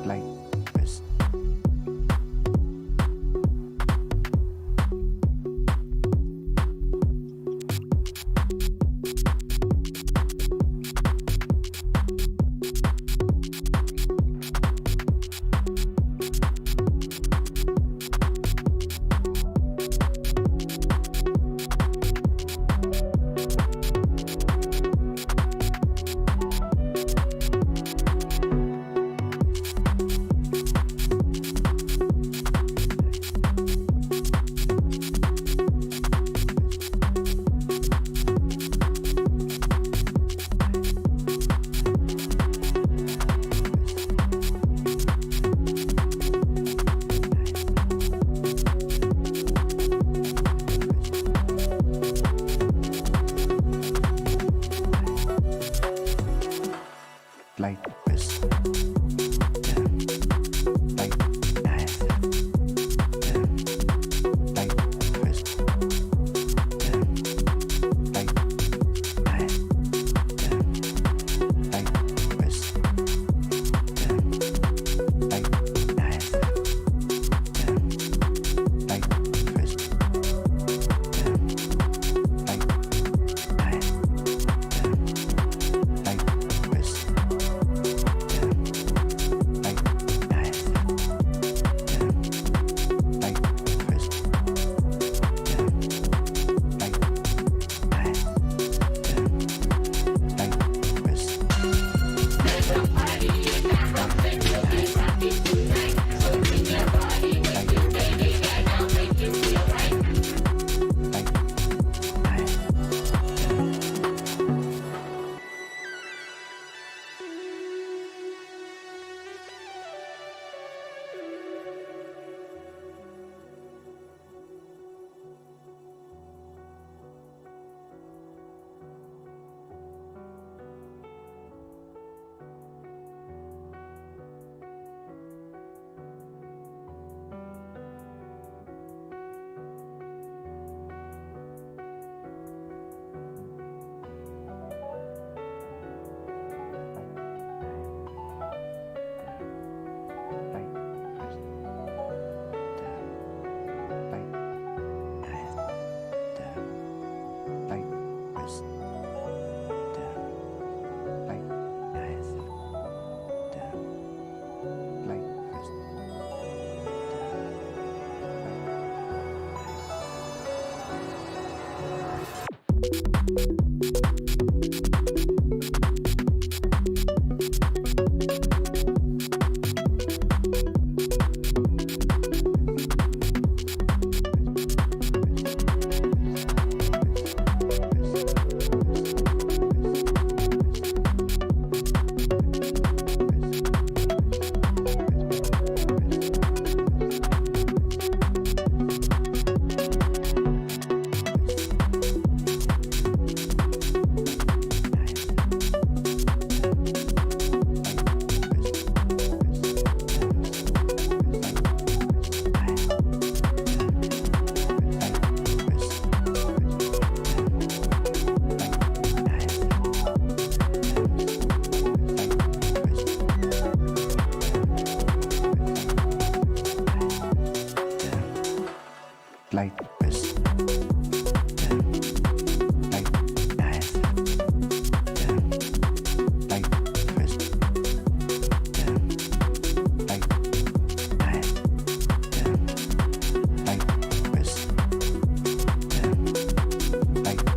like this. Like this. Like that. Like this. Like that. Like this. Like that. Like this. Like that. Like this. Like this. Like that. Like this. Like that. Like this. Like that.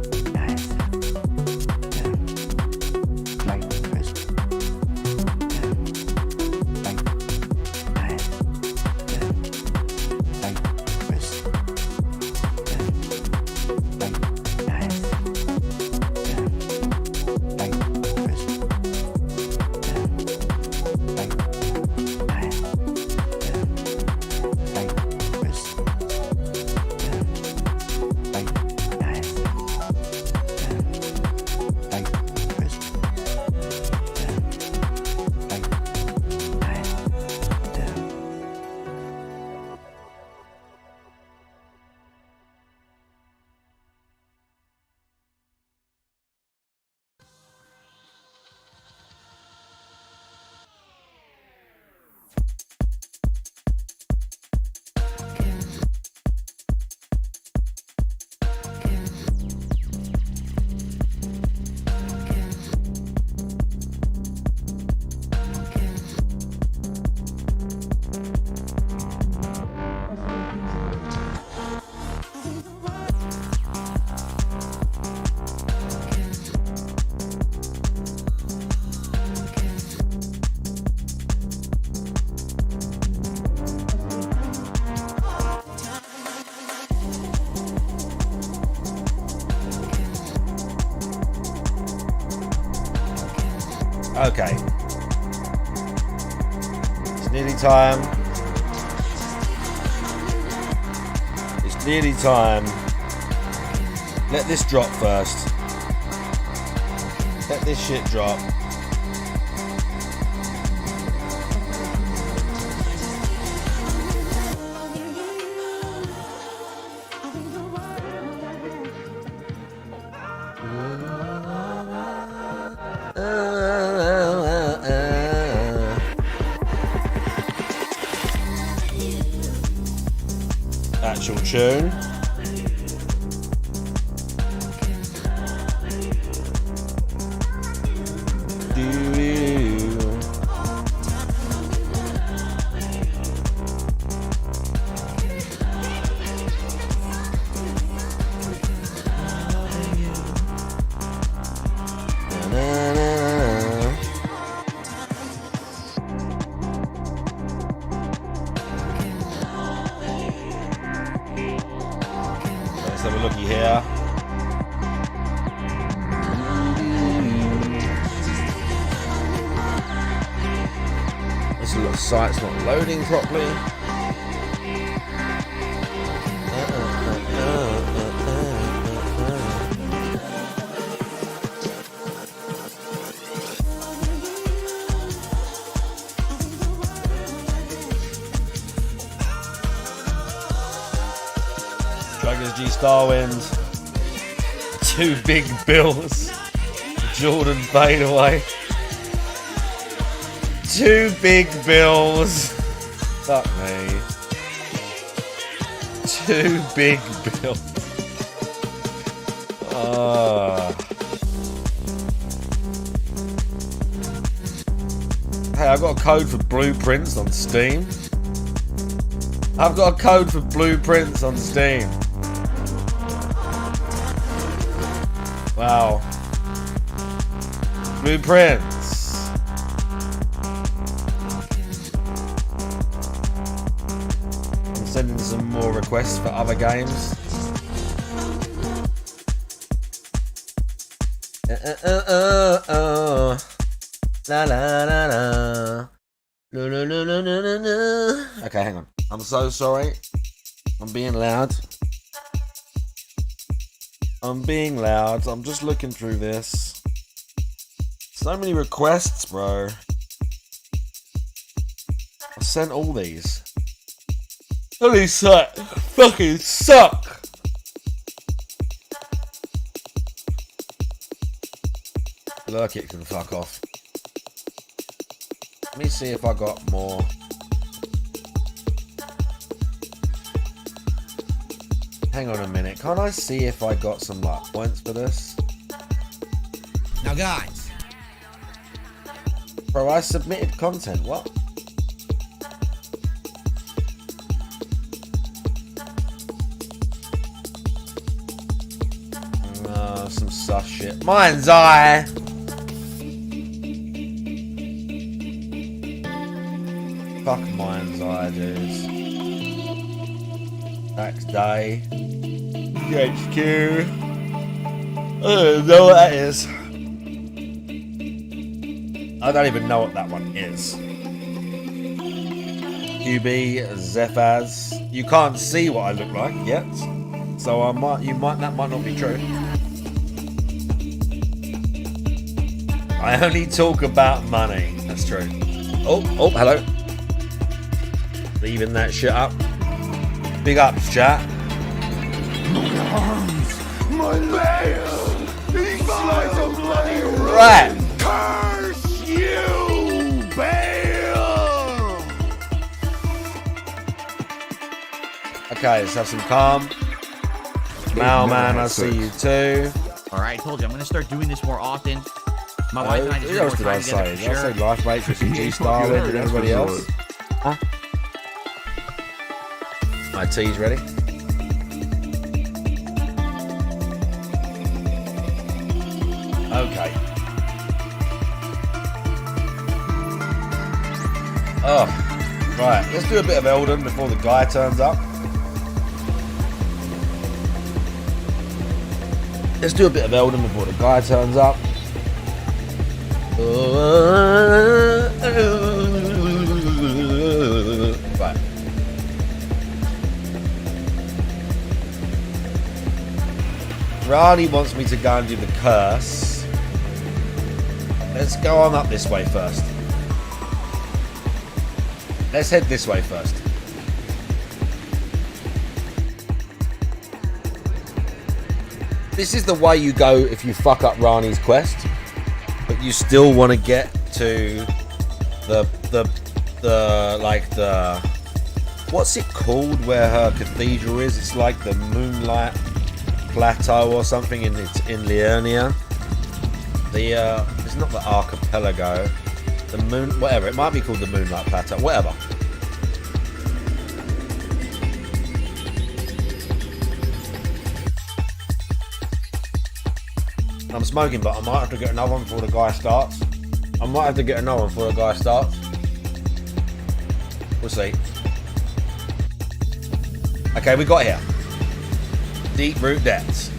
Like this. Like that. Like this. Okay. It's nearly time. It's nearly time. Let this drop first. Let this shit drop. Actual tune. Let's have a looky here. This little site's not loading properly. Dragons G Star wins. 2 big bills. Jordan fade away. 2 big bills. Fuck me. 2 big bills. Hey, I got a code for Blueprints on Steam. I've got a code for Blueprints on Steam. Wow. Blueprints. I'm sending some more requests for other games. La la la la. No, no, no, no, no, no, no. Okay, hang on. I'm so sorry. I'm being loud. I'm being loud. I'm just looking through this. So many requests, bro. I sent all these. All these suck. Fucking suck. Look, it can fuck off. Let me see if I got more. Hang on a minute. Can't I see if I got some like points for this? Now, guys. Bro, I submitted content. What? Oh, some sus shit. Mine's eye. Fuck Mind's Eye, dudes. Tax Day. GHQ. I don't know what that is. I don't even know what that one is. QB, Zephaz. You can't see what I look like yet. So that might not be true. I only talk about money. That's true. Oh, hello. Leaving that shit up. Big ups, chat. My man! These slides of bloody Right. Curse you, Bale! Okay, let's have some calm. Mailman, I see you too. Alright, I told you, I'm gonna start doing this more often. My wife and I just What spend else more did I time say? together Did for I say sure. Life Matrix and G-Star with and everybody else? Huh? My tea's ready. Okay. Oh, right. Let's do a bit of Elden before the guy turns up. Right. Riley wants me to go and do the curse. Let's go on up this way first. Let's head this way first. This is the way you go if you fuck up Rani's quest, but you still want to get to the what's it called where her cathedral is? It's like the Moonlight Plateau or something in Liurnia. It's not the archipelago. The moon, whatever. It might be called the Moonlight Plateau. Whatever. I'm smoking, but I might have to get another one before the guy starts. We'll see. Okay, we got here. Deep root depths.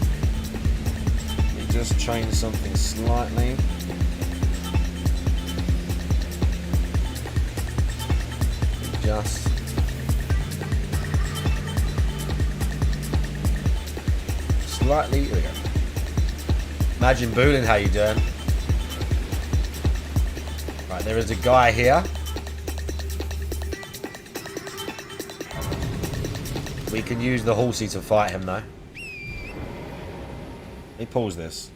Let me just change something slightly. Just slightly. Here we go. Imagine Boolin, how you doing? Right, there is a guy here. We can use the horsey to fight him though. Let me pause this.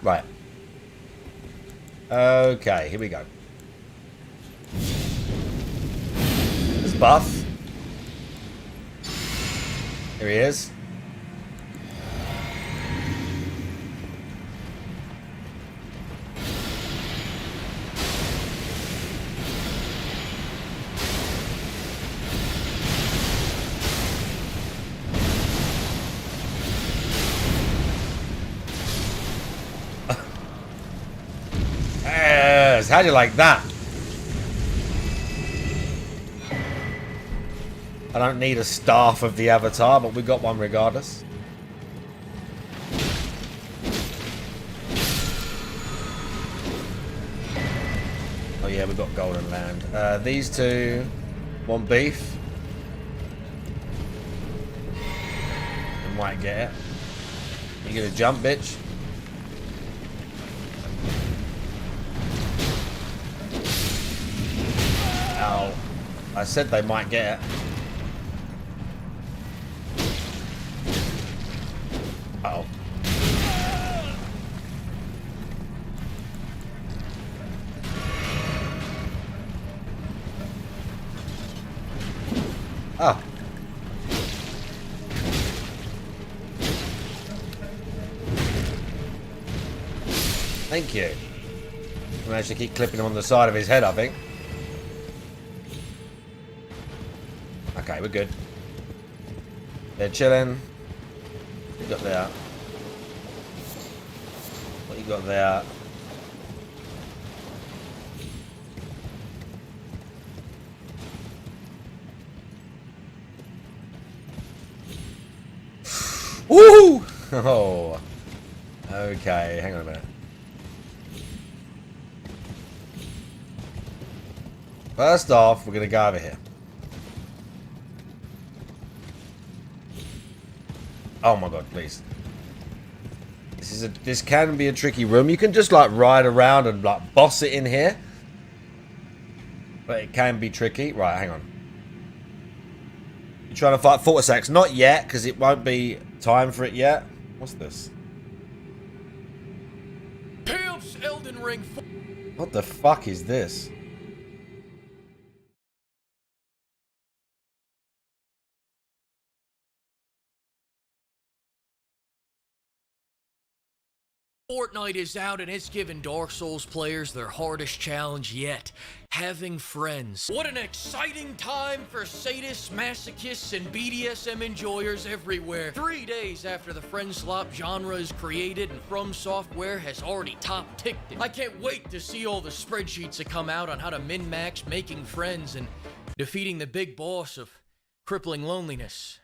Right. Okay, here we go. There's Buff. Here he is. Yes, how'd you like that? I don't need a staff of the Avatar, but we got one regardless. Oh yeah, we got Golden Land. These two want beef. I might get it. You gonna jump, bitch? Ow. I said they might get it. Uh-oh. Oh. Thank you. I managed to keep clipping him on the side of his head, I think. Okay, we're good. They're chilling. What you got there? What you got there? Woo! Oh. Okay, hang on a minute. First off, we're gonna go over here. Oh my god, please. This can be a tricky room. You can just like ride around and like boss it in here. But it can be tricky. Right, hang on. You're trying to fight Fortisax. Not yet, because it won't be time for it yet. What's this? Pimps Elden Ring. What the fuck is this? Fortnite is out and it's given Dark Souls players their hardest challenge yet, having friends. What an exciting time for sadists, masochists, and BDSM enjoyers everywhere. 3 days after the friend slop genre is created and From Software has already top-ticked it. I can't wait to see all the spreadsheets that come out on how to min-max making friends and defeating the big boss of crippling loneliness.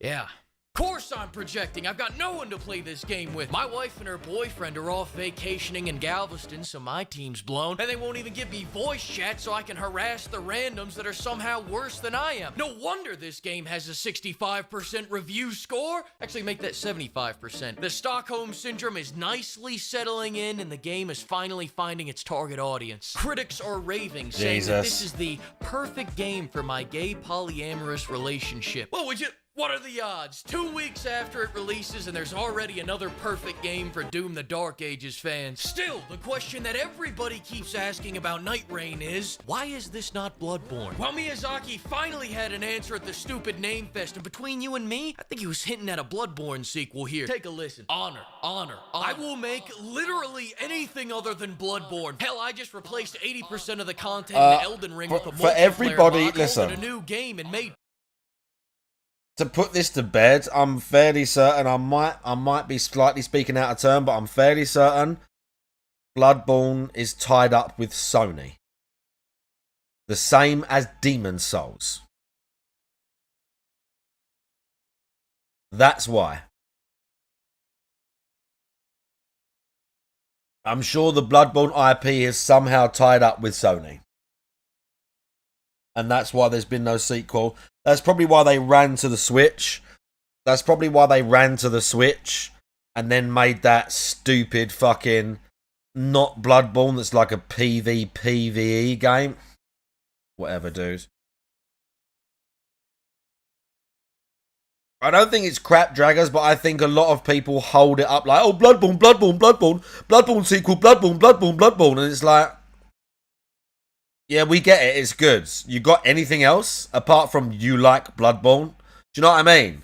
Yeah. Course I'm projecting. I've got no one to play this game with. My wife and her boyfriend are off vacationing in Galveston, so my team's blown. And they won't even give me voice chat so I can harass the randoms that are somehow worse than I am. No wonder this game has a 65% review score. Actually, make that 75%. The Stockholm Syndrome is nicely settling in, and the game is finally finding its target audience. Critics are raving, saying that this is the perfect game for my gay polyamorous relationship. What are the odds? 2 weeks after it releases and there's already another perfect game for Doom the Dark Ages fans. Still, the question that everybody keeps asking about Night Rain is, why is this not Bloodborne? Well, Miyazaki finally had an answer at the stupid name fest, and between you and me, I think he was hinting at a Bloodborne sequel here. Take a listen. Honor. I will make literally anything other than Bloodborne. Hell, I just replaced 80% of the content in Elden Ring with a multiplayer for everybody, mod, listen. a new game and made. To put this to bed, I'm fairly certain I might be slightly speaking out of turn, but I'm fairly certain Bloodborne is tied up with Sony. The same as Demon Souls. That's why. I'm sure the Bloodborne IP is somehow tied up with Sony. And that's why there's been no sequel. That's probably why they ran to the Switch. And then made that stupid fucking not Bloodborne that's like a PvPvE game. Whatever, dude. I don't think it's crap draggers, but I think a lot of people hold it up like, oh, Bloodborne sequel, Bloodborne. And it's like, yeah, we get it. It's good. You got anything else apart from you like Bloodborne? Do you know what I mean?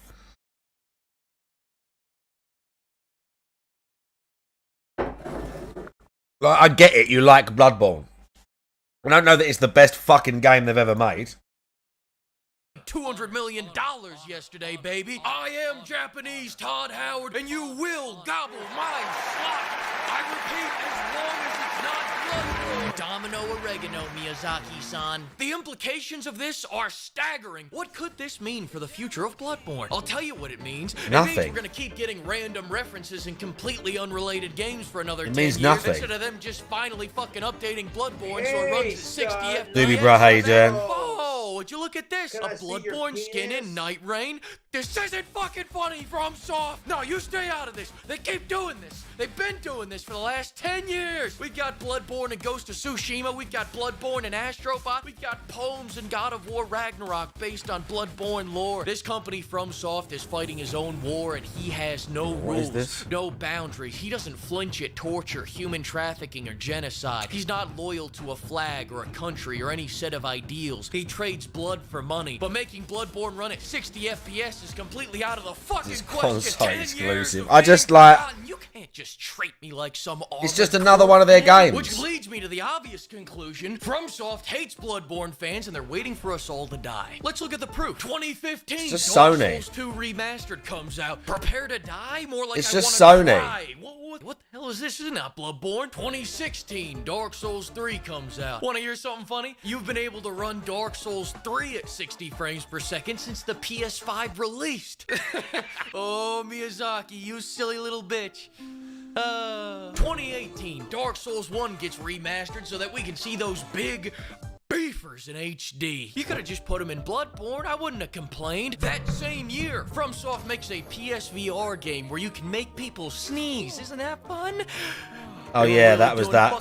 Like, I get it. You like Bloodborne. I don't know that it's the best fucking game they've ever made. $200 million yesterday, baby. I am Japanese Todd Howard, and you will gobble my slot. I repeat, as long as it's not Bloodborne. Domino oregano, Miyazaki-san. The implications of this are staggering. What could this mean for the future of Bloodborne? I'll tell you what it means. Nothing. It means we're gonna keep getting random references in completely unrelated games for another 10 means years. nothing. Instead of them just finally fucking updating Bloodborne so it runs at 60 FPS. Doobie bro, how you doing? Oh, would you look at this? A Bloodborne skin in Night Rain? This isn't fucking funny, FromSoft! No, you stay out of this. They keep doing this. They've been doing this for the last 10 years. We've got Bloodborne and Ghost of Tsushima. We've got Bloodborne and Astrobot. We've got poems and God of War Ragnarok based on Bloodborne lore. This company, FromSoft, is fighting his own war, and he has no rules, no boundaries. He doesn't flinch at torture, human trafficking, or genocide. He's not loyal to a flag or a country or any set of ideals. He trades blood for money, but making Bloodborne run at 60 FPS is completely out of the fucking question. Console exclusive. I just like... You can't just treat me like some... It's just another one of their games. Which leads me to the obvious conclusion. FromSoft hates Bloodborne fans, and they're waiting for us all to die. Let's look at the proof. 2015, it's just Dark Sony. Souls 2 Remastered comes out. Prepare to die? More like It's I just wanna Sony. cry. What the hell is this? This is not Bloodborne. 2016, Dark Souls 3 comes out. Want to hear something funny? You've been able to run Dark Souls 3 at 60 frames per second since the PS5 released. Oh, Miyazaki, you silly little bitch. 2018, Dark Souls 1 gets remastered so that we can see those big beefers in HD. You could have just put them in Bloodborne. I wouldn't have complained. That same year, FromSoft makes a PSVR game where you can make people sneeze. Isn't that fun? Oh yeah, that was that.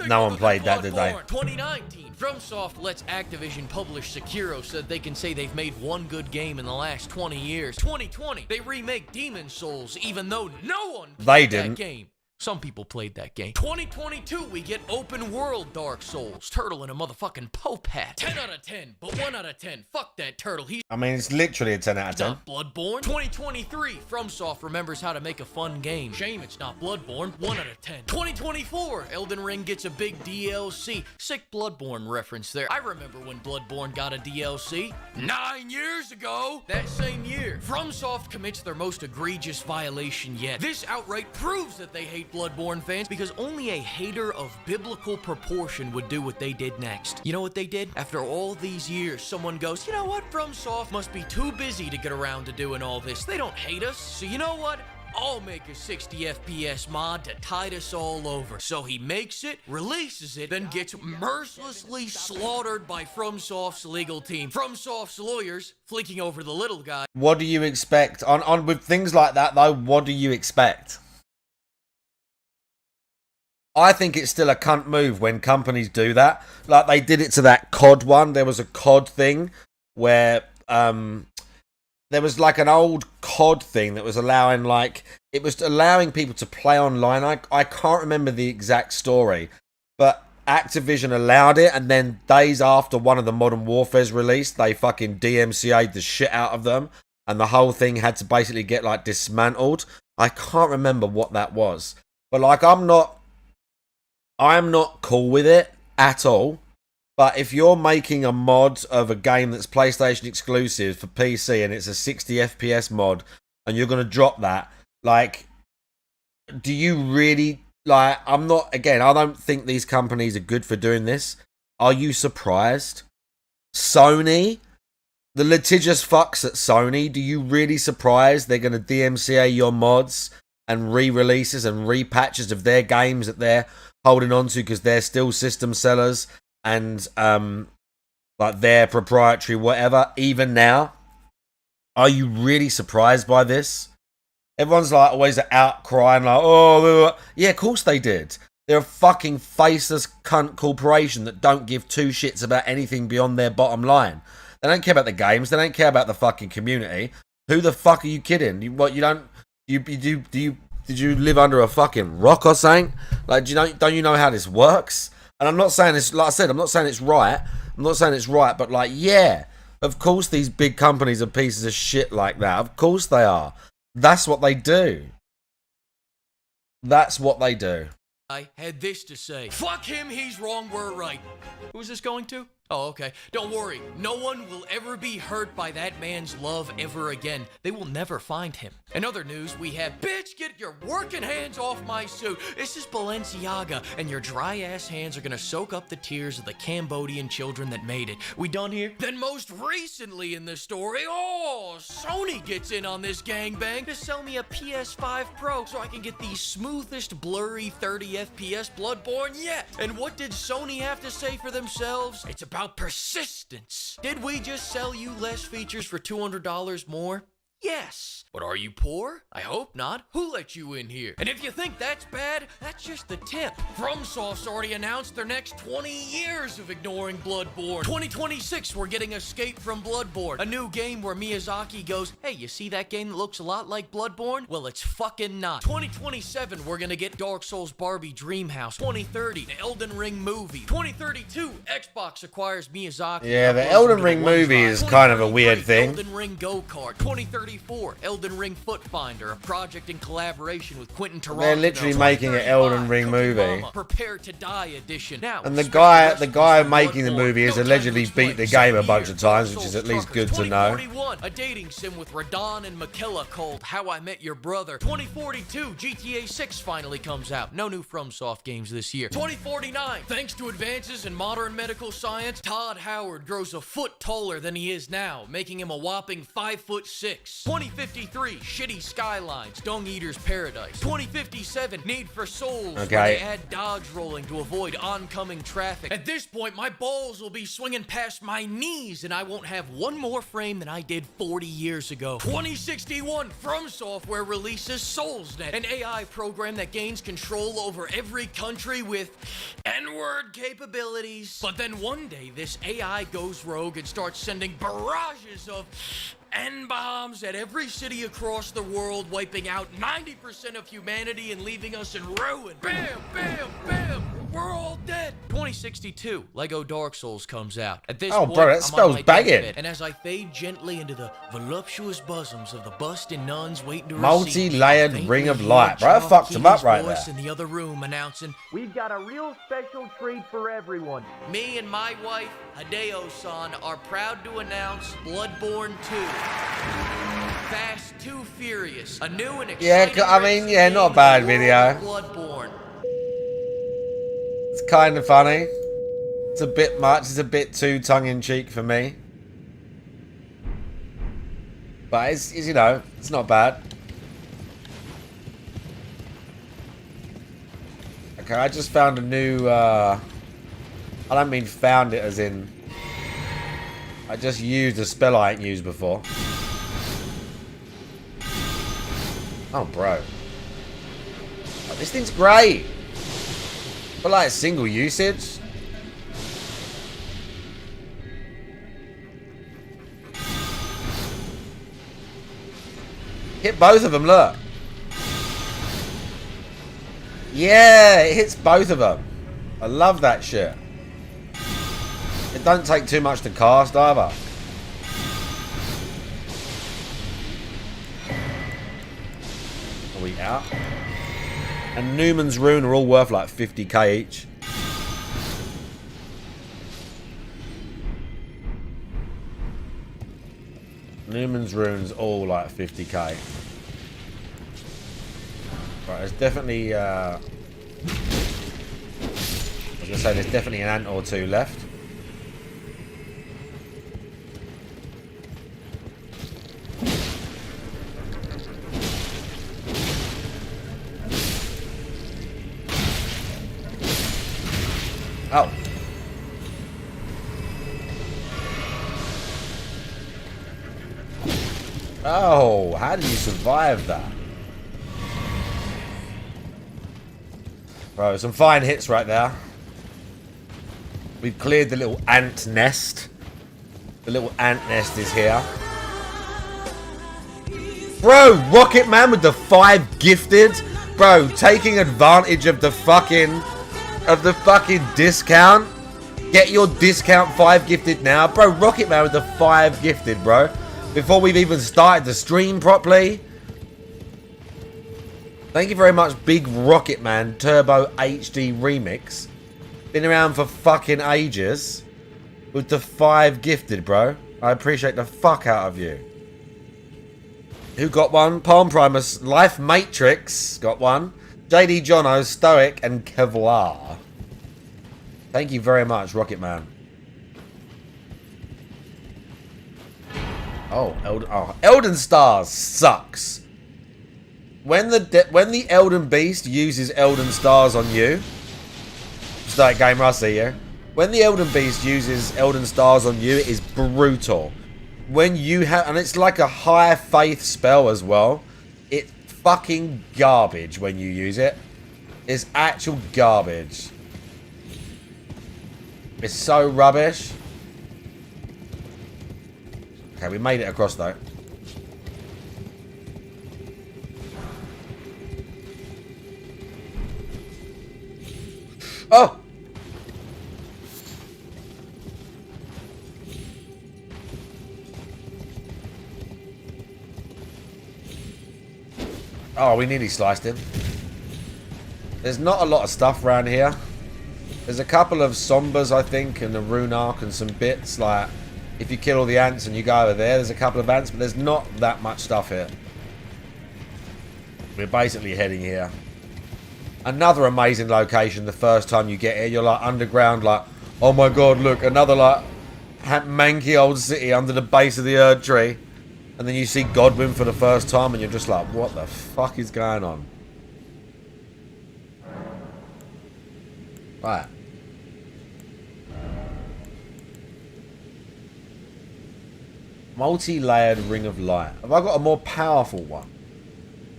No one played that, did they? 2019, FromSoft lets Activision publish Sekiro so that they can say they've made one good game in the last 20 years. 2020, they remake Demon Souls, even though no one played that game. Some people played that game. 2022, we get open world Dark Souls. Turtle in a motherfucking Pope hat. 10 out of 10, but 1 out of 10. Fuck that turtle. He's it's literally a 10 out of 10. not Bloodborne. 2023, FromSoft remembers how to make a fun game. Shame it's not Bloodborne. 1 out of 10. 2024, Elden Ring gets a big DLC. Sick Bloodborne reference there. I remember when Bloodborne got a DLC. 9 years ago. That same year, FromSoft commits their most egregious violation yet. This outright proves that they hate great Bloodborne fans because only a hater of biblical proportion would do what they did next. You know what they did? After all these years, someone goes, you know what? FromSoft must be too busy to get around to doing all this. They don't hate us. So you know what? I'll make a 60 FPS mod to tide us all over. So he makes it, releases it, then gets mercilessly slaughtered by FromSoft's legal team. FromSoft's lawyers fleeking over the little guy. What do you expect? On with things like that, though, what do you expect? I think it's still a cunt move when companies do that. Like, they did it to that COD one. There was a COD thing where... there was like an old COD thing that was allowing people to play online. I can't remember the exact story, but Activision allowed it, and then days after one of the Modern Warfare's released, they fucking DMCA'd the shit out of them, and the whole thing had to basically get like dismantled. I can't remember what that was, but like I'm not cool with it at all. But if you're making a mod of a game that's PlayStation exclusive for PC and it's a 60 FPS mod and you're going to drop that, like, do you really, like, I don't think these companies are good for doing this. Are you surprised? Sony, the litigious fucks at Sony, do you really surprised they're going to DMCA your mods and re-releases and repatches of their games that they're holding on to because they're still system sellers? And like their proprietary whatever, even now? Are you really surprised by this? Everyone's like always out crying like, oh, yeah, of course they did. They're a fucking faceless cunt corporation that don't give two shits about anything beyond their bottom line. They don't care about the games. They don't care about the fucking community. Who the fuck are you kidding? Did you live under a fucking rock or something? Like, don't you know how this works? And I'm not saying this, like I said, I'm not saying it's right. I'm not saying it's right, but like, yeah, of course these big companies are pieces of shit like that. Of course they are. That's what they do. That's what they do. I had this to say. Fuck him, he's wrong, we're right. Who's this going to? Oh, okay. Don't worry. No one will ever be hurt by that man's love ever again. They will never find him. In other news, we have, bitch, get your working hands off my suit. This is Balenciaga, and your dry-ass hands are gonna soak up the tears of the Cambodian children that made it. We done here? Then most recently in the story, Sony gets in on this gangbang to sell me a PS5 Pro so I can get the smoothest, blurry 30 FPS Bloodborne yet. And what did Sony have to say for themselves? It's about persistence. Did we just sell you less features for $200 more? Yes. But are you poor? I hope not. Who let you in here? And if you think that's bad, that's just the tip. FromSoft's already announced their next 20 years of ignoring Bloodborne. 2026, we're getting Escape from Bloodborne, a new game where Miyazaki goes, hey, you see that game that looks a lot like Bloodborne? Well, it's fucking not. 2027, we're gonna get Dark Souls Barbie Dreamhouse. 2030, the Elden Ring movie. 2032, Xbox acquires Miyazaki. Yeah, the Elden Ring movie is kind of a weird thing. Elden Ring Go-Kart. 2034, Elden Ring Foot Finder, a project in collaboration with Quentin Tarantino. They're literally making an Elden Ring movie. Prepare to Die edition. Now, and the guy making the movie has allegedly beat the game a bunch of times, which is at least good to know. 2041, a dating sim with Radon and Mikella called How I Met Your Brother. 2042, GTA 6 finally comes out. No new FromSoft games this year. 2049, thanks to advances in modern medical science, Todd Howard grows a foot taller than he is now, making him a whopping 5'6". 2053, Shitty Skylines, Dung Eater's Paradise. 2057, Need for Souls, where they add dodge rolling to avoid oncoming traffic. At this point, my balls will be swinging past my knees, and I won't have one more frame than I did 40 years ago. 2061, From Software releases SoulsNet, an AI program that gains control over every country with N-word capabilities. But then one day, this AI goes rogue and starts sending barrages of N-bombs at every city across the world, wiping out 90% of humanity and leaving us in ruin. Bam, bam, bam, we're all dead. 2062, Lego Dark Souls comes out. At this point, bro, that spells banging. And as I fade gently into the voluptuous bosoms of the busted nuns waiting to multi-layered ring of light, bro, I fucked him up right there. In the other room announcing, we've got a real special treat for everyone. Me and my wife, Hideo-san, are proud to announce Bloodborne 2. Fast, Too Furious, a new and Yeah, exciting I mean, yeah, racing not a game bad in the video. world of Bloodborne. It's kind of funny. It's a bit much. It's a bit too tongue-in-cheek for me. But it's, you know, it's not bad. Okay, I just found a new, I don't mean found it as in... I just used a spell I ain't used before. Oh, bro. Oh, this thing's great. But like single usage. Hit both of them, look. Yeah, it hits both of them. I love that shit. It don't take too much to cast either. Are we out? And Newman's Rune are all worth like 50k each. Newman's Rune's all like 50k. Right, there's definitely, I was gonna say there's definitely an ant or two left. Oh. Oh, how did you survive that? Bro, some fine hits right there. We've cleared the little ant nest. The little ant nest is here. Bro, Rocket Man with the 5 gifted. Bro, taking advantage of the fucking discount. Get your discount 5 gifted now. Bro, Rocket Man with the 5 gifted, bro. Before we've even started the stream properly. Thank you very much, Big Rocket Man Turbo HD Remix. Been around for fucking ages. With the 5 gifted, bro. I appreciate the fuck out of you. Who got one? Palm Primus Life Matrix got one. JD Jono, Stoic, and Kevlar. Thank you very much, Rocket Man. Oh, Elden Stars sucks. When the Elden Beast uses Elden Stars on you, start game Rusty, yeah. When the Elden Beast uses Elden Stars on you, it is brutal. When you have, and it's like a high faith spell as well. It's fucking garbage when you use it. It's actual garbage. It's so rubbish. Okay, we made it across though. Oh! Oh, we nearly sliced him. There's not a lot of stuff around here. There's a couple of Sombers, I think, and a Rune Arc and some bits. Like, if you kill all the ants and you go over there, there's a couple of ants, but there's not that much stuff here. We're basically heading here. Another amazing location the first time you get here. You're like underground, like, oh my god, look, another like manky old city under the base of the Erd Tree. And then you see Godwin for the first time and you're just like, what the fuck is going on? Right. Multi-layered Ring of Light. Have I got a more powerful one?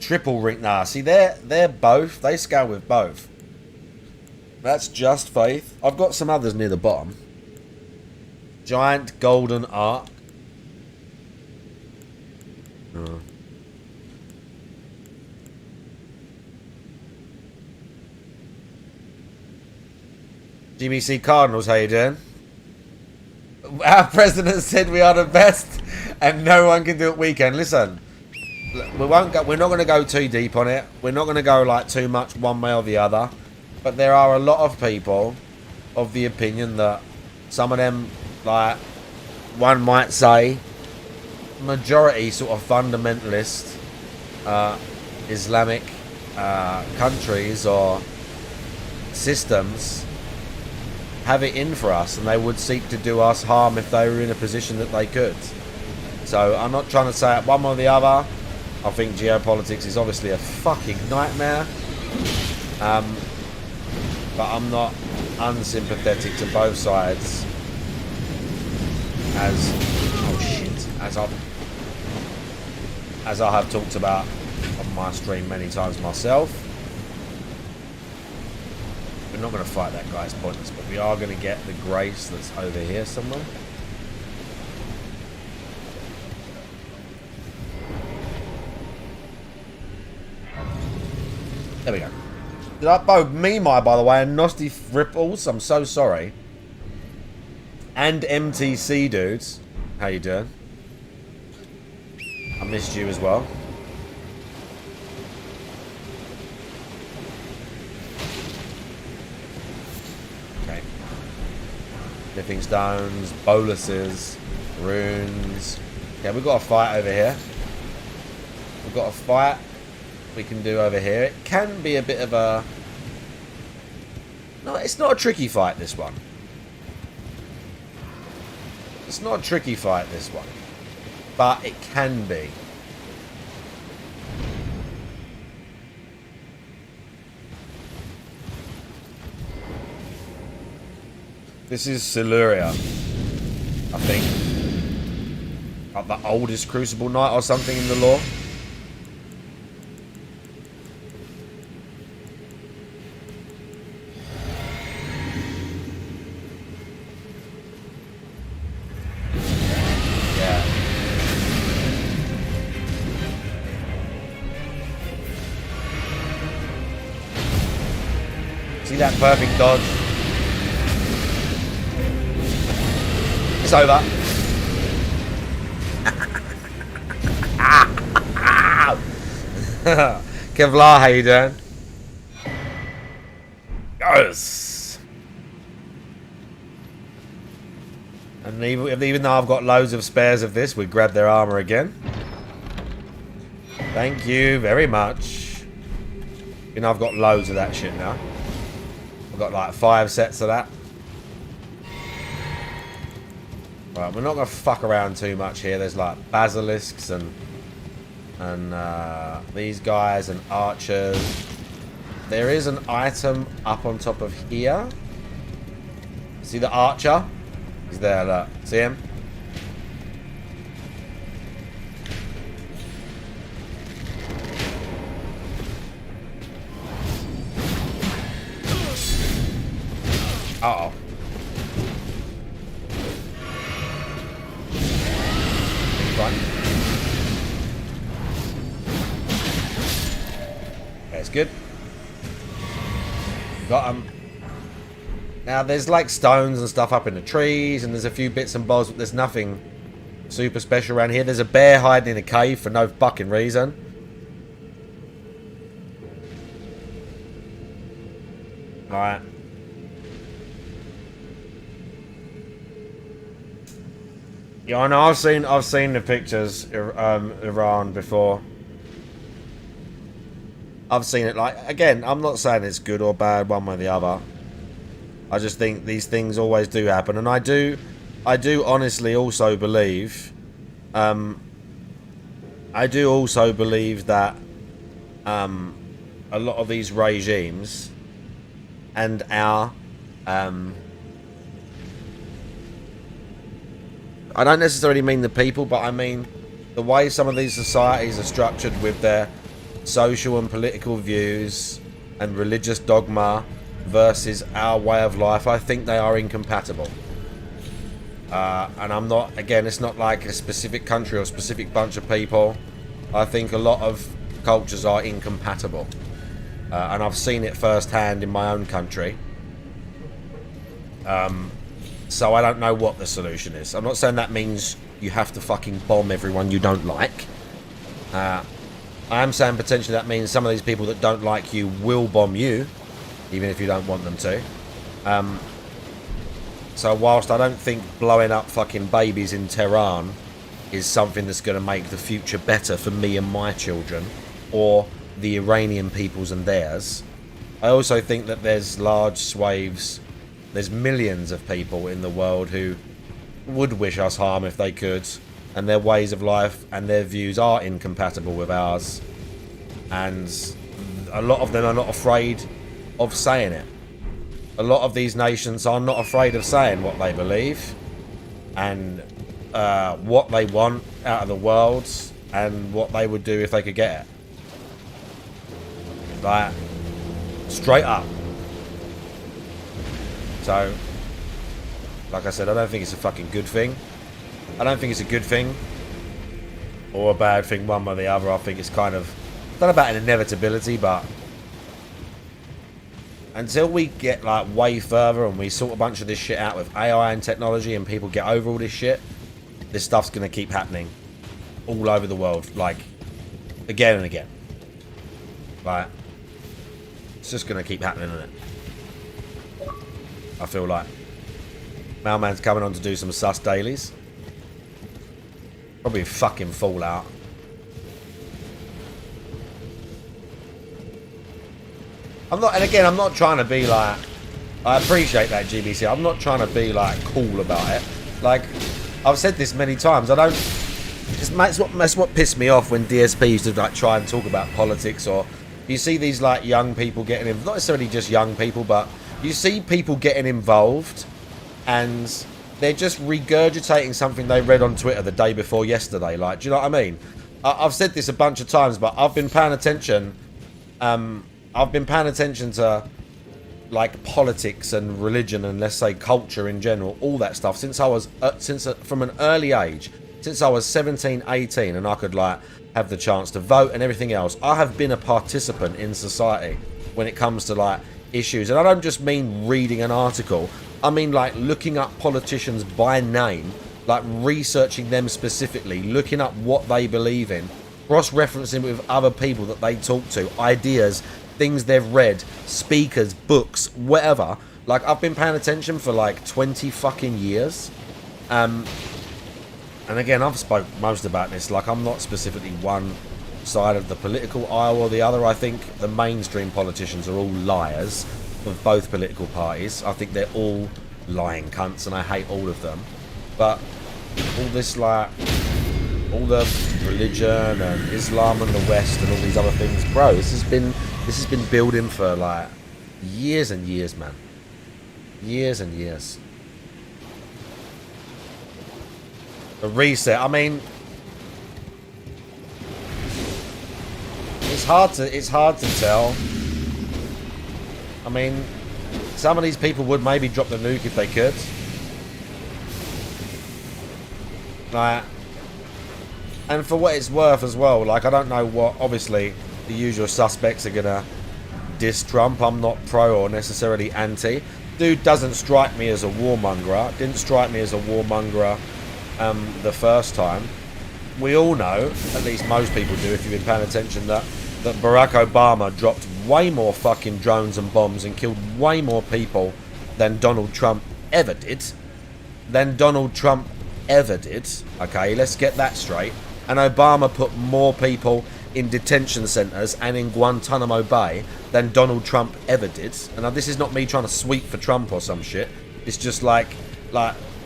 Triple ring. Nah, see, they're both. They scale with both. That's just faith. I've got some others near the bottom. Giant golden arc. GBC Cardinals, how you doing? Our president said we are the best, and no one can do it weekend. Listen, we won't go. We're not going to go too deep on it. We're not going to go like too much one way or the other. But there are a lot of people of the opinion that some of them, like one might say, majority sort of fundamentalist Islamic countries or systems have it in for us, and they would seek to do us harm if they were in a position that they could. So I'm not trying to say it one way or the other. I think geopolitics is obviously a fucking nightmare, but I'm not unsympathetic to both sides, as I have talked about on my stream many times myself. We're not going to fight that guy, it's pointless, but we are going to get the grace that's over here somewhere. There we go. Did I both Mimai, by the way, and Nosty Ripples? I'm so sorry. And MTC dudes. How you doing? I missed you as well. Okay. Living stones, boluses, runes. Yeah, we've got a fight over here. We've got a fight we can do over here. It can be a bit of a... No, it's not a tricky fight, this one. It's not a tricky fight, this one. But it can be. This is Siluria, I think. Like the oldest Crucible Knight or something in the lore. See that perfect dodge? It's over. Kevlar, how you doing? Yes. And even though I've got loads of spares of this, we grab their armor again. Thank you very much. You know, I've got loads of that shit now. I've got like 5 sets of that. Right, we're not going to fuck around too much here. There's like basilisks and these guys and archers. There is an item up on top of here. See the archer? He's there, look. See him? Uh-oh. Right. That's good. Got him. Now, there's like stones and stuff up in the trees, and there's a few bits and bobs, but there's nothing super special around here. There's a bear hiding in a cave for no fucking reason. Alright. Yeah, I know. I've seen the pictures, Iran before. I've seen it. Like, again, I'm not saying it's good or bad one way or the other. I just think these things always do happen, and I do honestly also believe, that a lot of these regimes and our I don't necessarily mean the people, but I mean the way some of these societies are structured with their social and political views and religious dogma versus our way of life. I think they are incompatible. And I'm not, again, it's not like a specific country or a specific bunch of people. I think a lot of cultures are incompatible. And I've seen it firsthand in my own country. So I don't know what the solution is. I'm not saying that means you have to fucking bomb everyone you don't like. I am saying potentially that means some of these people that don't like you will bomb you, even if you don't want them to. So whilst I don't think blowing up fucking babies in Tehran is something that's going to make the future better for me and my children, or the Iranian peoples and theirs. I also think that there's large swathes, there's millions of people in the world who would wish us harm if they could, and their ways of life and their views are incompatible with ours, and a lot of them are not afraid of saying it. A lot of these nations are not afraid of saying what they believe and what they want out of the world and what they would do if they could get it. Like, straight up. So, like I said, I don't think it's a fucking good thing. I don't think it's a good thing or a bad thing, one way or the other. I think it's kind of, not about an inevitability, but until we get like way further and we sort a bunch of this shit out with AI and technology and people get over all this shit, this stuff's going to keep happening all over the world, like, again and again. Like, it's just going to keep happening, isn't it? I feel like. Mailman's coming on to do some sus dailies. Probably fucking Fallout. I'm not, and again, I'm not trying to be like, I appreciate that, GBC. I'm not trying to be like cool about it. Like, I've said this many times. I don't. That's what pissed me off when DSP used to like try and talk about politics, or you see these like young people getting involved. Not necessarily just young people, but you see people getting involved, and they're just regurgitating something they read on Twitter the day before yesterday. Like, do you know what I mean? I've said this a bunch of times, but I've been paying attention. I've been paying attention to like politics and religion and, let's say, culture in general, all that stuff, since I was from an early age, since I was 17, 18, and I could like have the chance to vote and everything else. I have been a participant in society when it comes to like issues, and I don't just mean reading an article. I mean like looking up politicians by name, like researching them specifically, looking up what they believe in, cross-referencing with other people that they talk to, ideas, things they've read, speakers, books, whatever. Like, I've been paying attention for like 20 fucking years. And again, I've spoke most about this. Like, I'm not specifically one side of the political aisle or the other. I think the mainstream politicians are all liars of both political parties. I think they're all lying cunts, and I hate all of them. But all this, like, all the religion and Islam and the West and all these other things, bro, this has been building for like years and years, man. Years and years. A reset. I mean, it's hard to tell. I mean, some of these people would maybe drop the nuke if they could. Like, and for what it's worth as well, like, I don't know what, obviously, the usual suspects are gonna diss Trump. I'm not pro or necessarily anti. Dude doesn't strike me as a warmonger. Didn't strike me as a warmonger the first time. We all know, at least most people do if you've been paying attention, that Barack Obama dropped way more fucking drones and bombs and killed way more people than Donald Trump ever did. Okay, let's get that straight. And Obama put more people in detention centres and in Guantanamo Bay than Donald Trump ever did. And now, this is not me trying to sweep for Trump or some shit. It's just like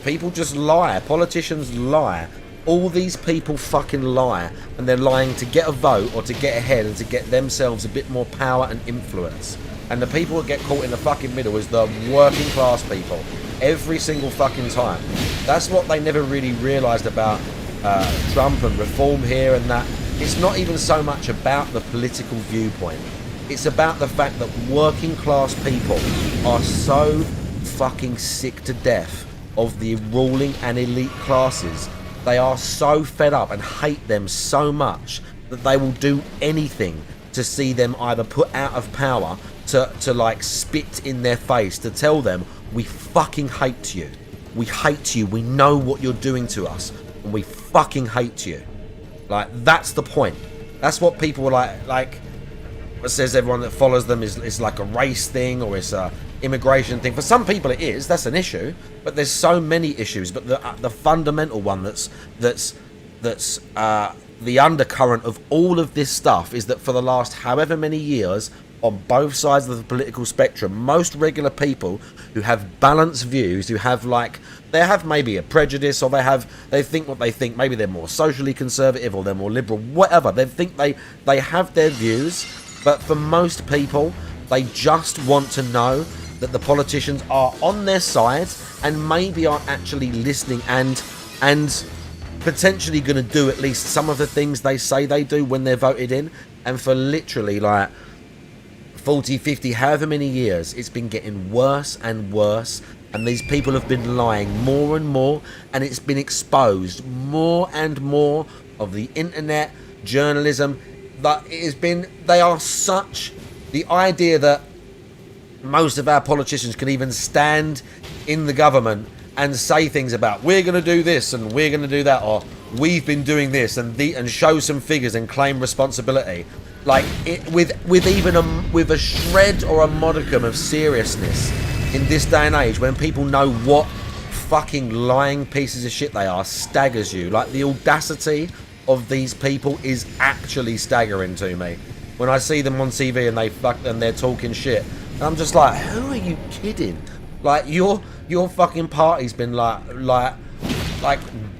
people just lie. Politicians lie. All these people fucking lie, and they're lying to get a vote or to get ahead and to get themselves a bit more power and influence. And the people that get caught in the fucking middle is the working class people. Every single fucking time. That's what they never really realised about Trump and reform here and that. It's not even so much about the political viewpoint. It's about the fact that working class people are so fucking sick to death of the ruling and elite classes. They are so fed up and hate them so much that they will do anything to see them either put out of power, to like spit in their face, to tell them, we fucking hate you. We hate you. We know what you're doing to us, and we fucking hate you. Like, that's the point. That's what people are like. It says everyone that follows them is like a race thing, or it's a immigration thing. For some people it is. That's an issue. But there's so many issues. But the fundamental one that's that's the undercurrent of all of this stuff is that for the last however many years, on both sides of the political spectrum, most regular people who have balanced views, who have they have maybe a prejudice, or they think what they think, maybe they're more socially conservative or they're more liberal, whatever, they think they have their views, but for most people, they just want to know that the politicians are on their side and maybe are actually listening and potentially going to do at least some of the things they say they do when they're voted in. And for literally 40, 50, however many years, it's been getting worse and worse, and these people have been lying more and more, and it's been exposed more and more of the internet, journalism, that it has been, they are such, the idea that most of our politicians can even stand in the government and say things about, we're going to do this and we're going to do that, or we've been doing this, and show some figures and claim responsibility, with a shred or a modicum of seriousness in this day and age, when people know what fucking lying pieces of shit they are, staggers you. Like, the audacity of these people is actually staggering to me when I see them on TV and they're talking shit, and I'm just like, who are you kidding? Like, your fucking party's been like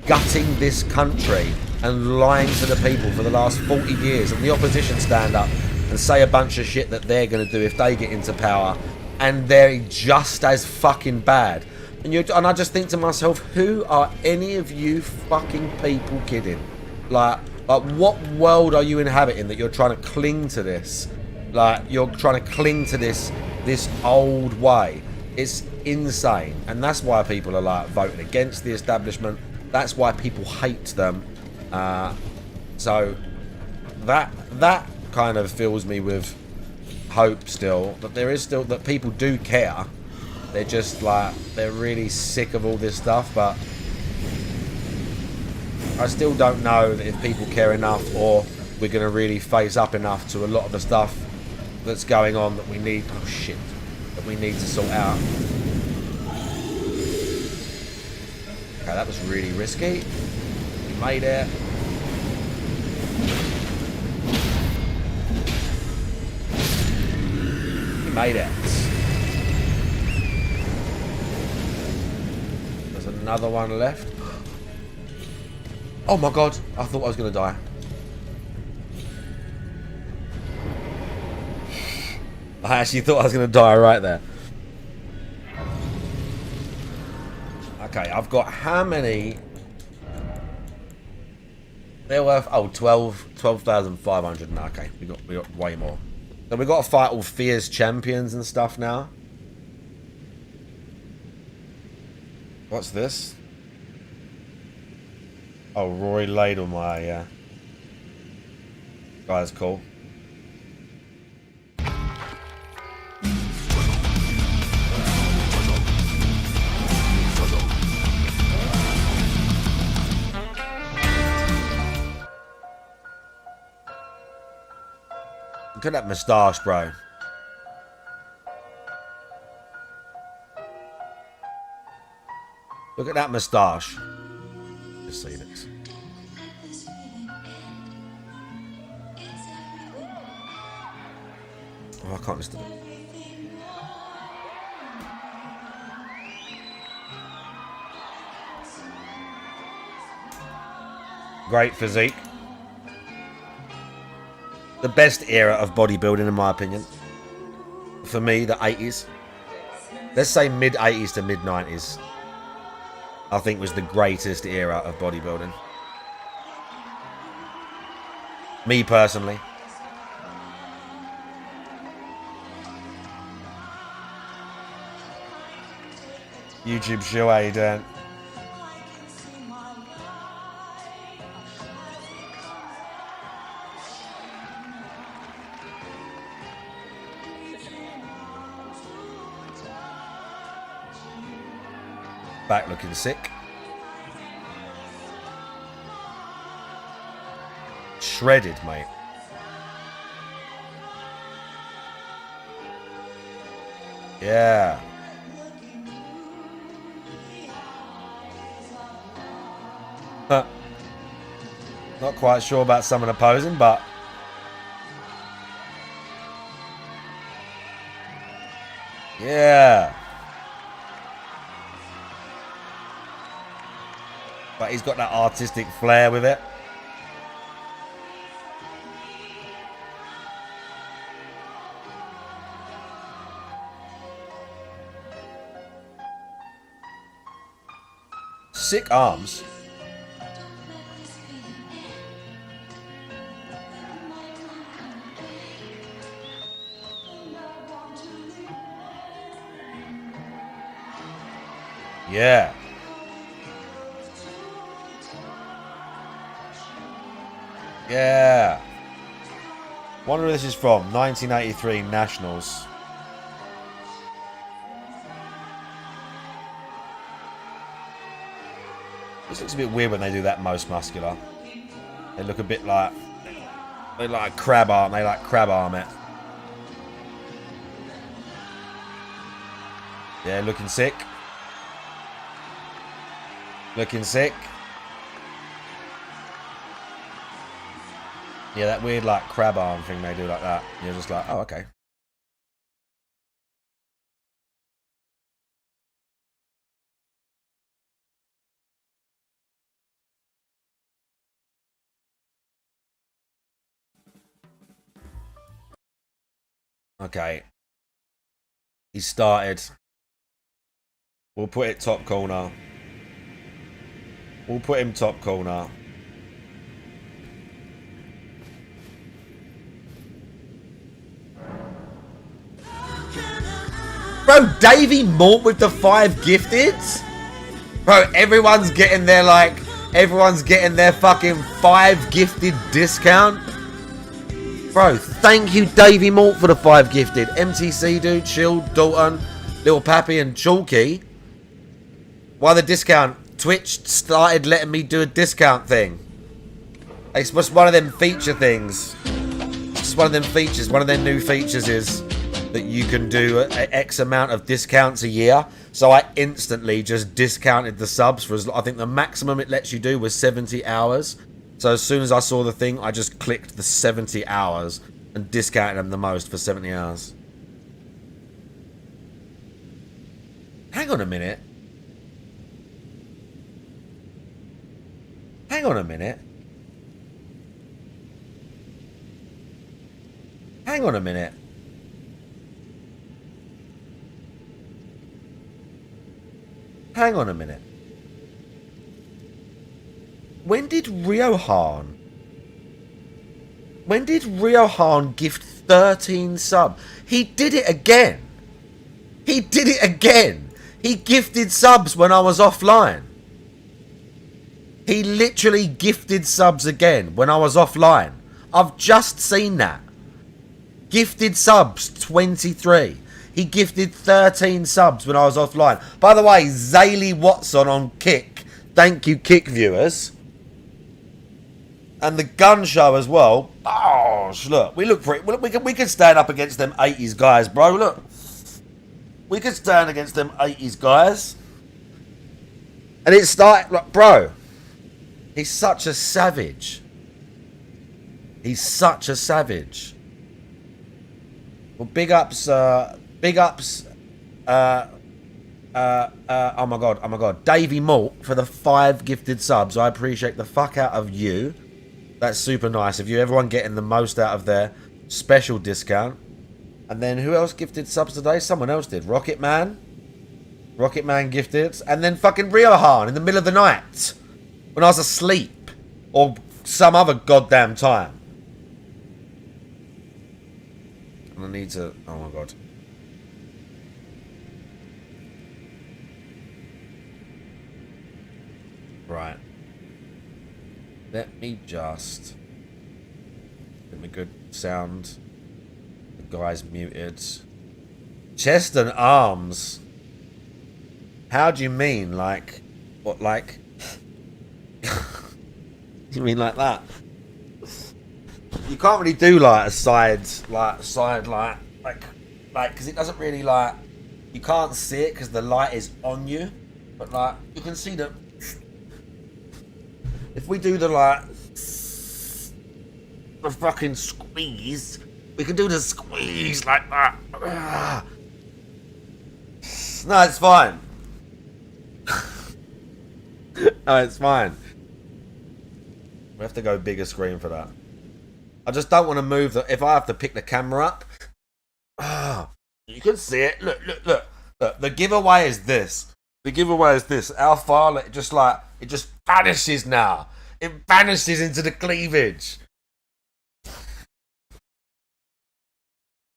gutting this country and lying to the people for the last 40 years, and the opposition stand up and say a bunch of shit that they're going to do if they get into power, and they're just as fucking bad. And I just think to myself, who are any of you fucking people kidding? Like what world are you inhabiting that you're trying to cling to this? Like, you're trying to cling to this old way. It's insane, and that's why people are voting against the establishment. That's why people hate them. So that kind of fills me with hope still, that people do care. They're just they're really sick of all this stuff, but I still don't know that if people care enough, or we're going to really face up enough to a lot of the stuff that's going on that we need to sort out. Okay, that was really risky. We made it. We made it. There's another one left. Oh my god, I thought I was going to die. I actually thought I was going to die right there. Okay, I've got how many? They're worth 12,500 now. Okay, we got way more. So we got to fight all Fear's champions and stuff now. What's this? Oh, Roy Ladlemeyer, yeah. Guy's cool. Look at that moustache, bro. Look at that moustache. Just see this. Oh, I can't listen to it. Great physique. The best era of bodybuilding, in my opinion. For me, the 80s. Let's say mid-80s to mid-90s. I think was the greatest era of bodybuilding. Me personally. YouTube show, how you doing? Back looking sick. Shredded, mate. Yeah. Not quite sure about someone opposing, but yeah. But he's got that artistic flair with it. Sick arms. Yeah. Yeah. Wonder where this is from. 1983 Nationals. This looks a bit weird when they do that most muscular. They look a bit like... They like crab arm. They like crab arm it. Yeah, looking sick. Looking sick. Yeah, that weird like crab arm thing they do like that. You're just like, oh, okay. Okay. He started. We'll put it top corner. We'll put him top corner. Bro, Davey Mort with the 5 gifteds? Bro, everyone's getting their fucking 5 gifted discount. Bro, thank you Davey Mort for the 5 gifted. MTC dude, Shield, Dalton, Little Pappy and Chalky. Why the discount? Twitch started letting me do a discount thing. It's just one of them feature things. It's just one of them features. One of their new features is that you can do X amount of discounts a year. So I instantly just discounted the subs for I think the maximum it lets you do was 70 hours. So as soon as I saw the thing, I just clicked the 70 hours and discounted them the most for 70 hours. Hang on a minute. Hang on a minute. Hang on a minute. Hang on a minute. When did Riohan gift 13 subs? He did it again. He did it again. He gifted subs when I was offline. He literally gifted subs again when I was offline. I've just seen that. Gifted subs 23. He gifted 13 subs when I was offline. By the way, Zaylee Watson on Kick. Thank you, Kick viewers. And the gun show as well. Oh, look. We look pretty. We can stand up against them 80s guys, bro. Look. We can stand against them 80s guys. And it started, like, bro. He's such a savage. He's such a savage. Well, big ups, oh my god, Davey Malt for the 5 gifted subs. I appreciate the fuck out of you. That's super nice of you. Everyone getting the most out of their special discount. And then who else gifted subs today? Someone else did. Rocket Man gifted. And then fucking Riohan in the middle of the night. When I was asleep. Or some other goddamn time. And I need to... Oh my god. Right. Let me just... Get me good sound. The guy's muted. Chest and arms. How do you mean? Like... What, like... You mean like that? You can't really do like a side, because it doesn't really like, you can't see it because the light is on you, but like, you can see that, if we do the like, the fucking squeeze. We can do the squeeze like that. No, it's fine. No, it's fine. We have to go bigger screen for that. I just don't want to move the... If I have to pick the camera up... you can see it. Look, look, look. Look, the giveaway is this. The giveaway is this. Our file, it just vanishes now. It vanishes into the cleavage.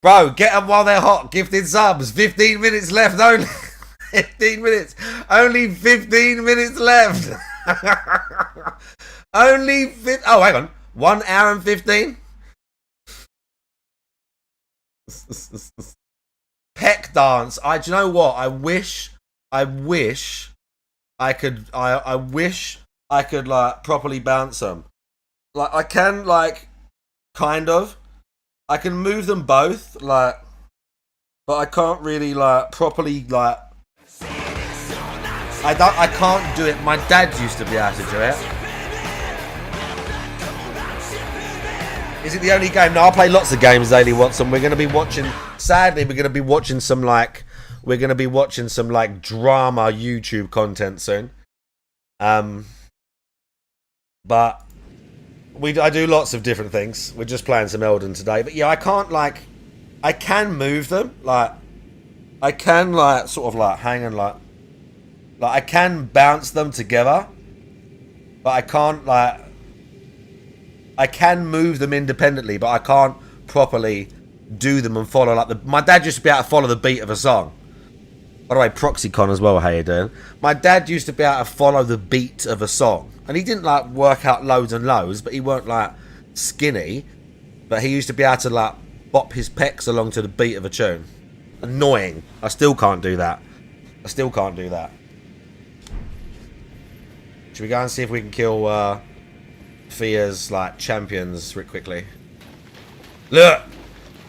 Bro, get them while they're hot. Gifted subs. 15 minutes left only. 15 minutes. Only 15 minutes left. Only... Oh, hang on. 1 hour and 15? Peck dance. Do you know what? I wish I could like properly bounce them. Like I can like kind of. I can move them both like, but I can't really like properly like. I can't do it. My dad used to be able to do it. Is it the only game? No, I play lots of games, Daily Watson. We're going to be watching... Sadly, we're going to be watching some, like... We're going to be watching some, like, drama YouTube content soon. But... I do lots of different things. We're just playing some Elden today. But, yeah, I can't, like... I can move them. Like... I can, like, sort of, like, hang and, like... Like, I can bounce them together. But I can't, like... I can move them independently, but I can't properly do them and follow like the... My dad used to be able to follow the beat of a song. By the way, ProxyCon as well, how you doing? My dad used to be able to follow the beat of a song. And he didn't like work out loads and loads, but he weren't like skinny. But he used to be able to like bop his pecs along to the beat of a tune. Annoying. I still can't do that. I still can't do that. Should we go and see if we can kill... Fia's like champions real quickly. Look,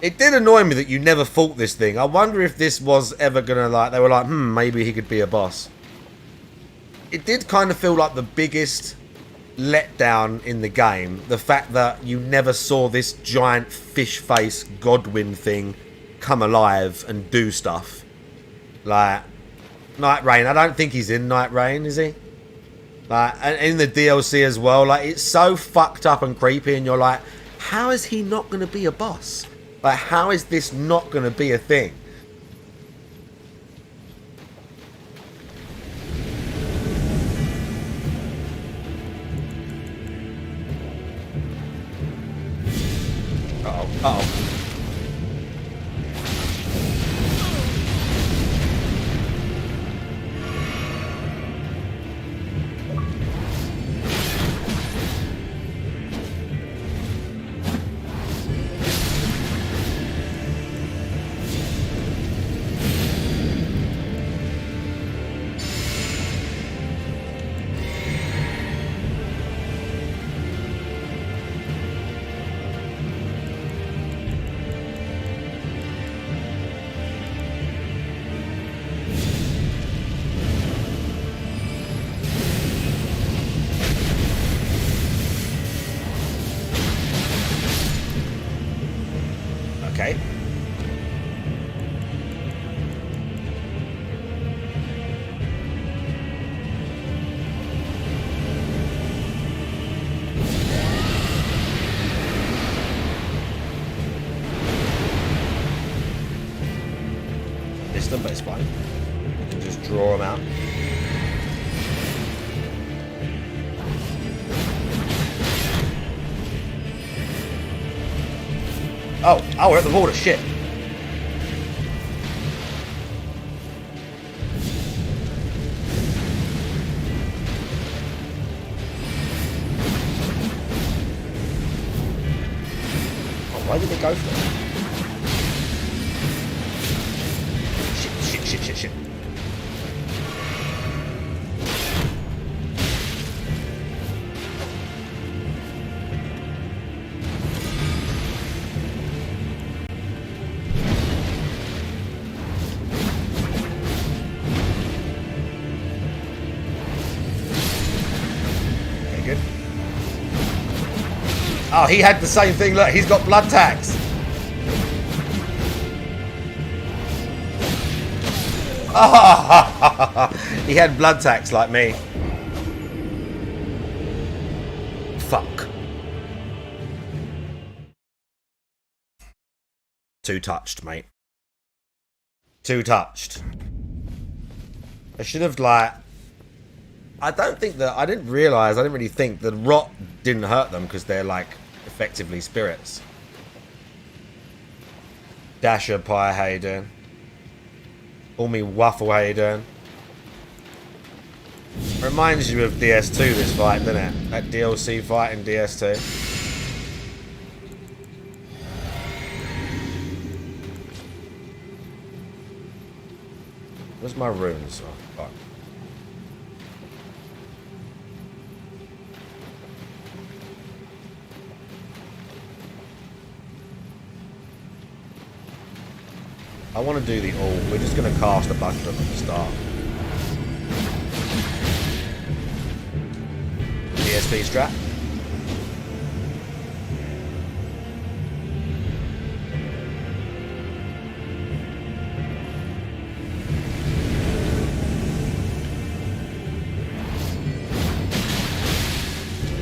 it did annoy me that you never fought this thing. I wonder if this was ever gonna like, they were like, maybe he could be a boss. It did kind of feel like the biggest letdown in the game, the fact that you never saw this giant fish face Godwin thing come alive and do stuff. Like Night Rain, I don't think he's in Night Rain, is he? Like, and in the DLC as well, like, it's so fucked up and creepy, and you're like, how is he not going to be a boss? Like, how is this not going to be a thing? Uh-oh, uh-oh. Okay. Missed them, but it's fine. You can just draw them out. Oh, we're at the water, shit. Oh, why did they go for it? Shit. Oh, he had the same thing. Look, he's got blood tax. Oh, he had blood tax like me. Fuck. Too touched, mate. Too touched. I should have, like... I don't think that... I didn't realise, I didn't really think that rot didn't hurt them because they're, like, effectively spirits. Dasher Pie, how you doing? Call me Waffle, how you doing? Reminds you of DS2, this fight, doesn't it? That DLC fight in DS2. Where's my runes? Oh, fuck. I want to do the all. We're just going to cast a bunch of them at the start. DSP strap.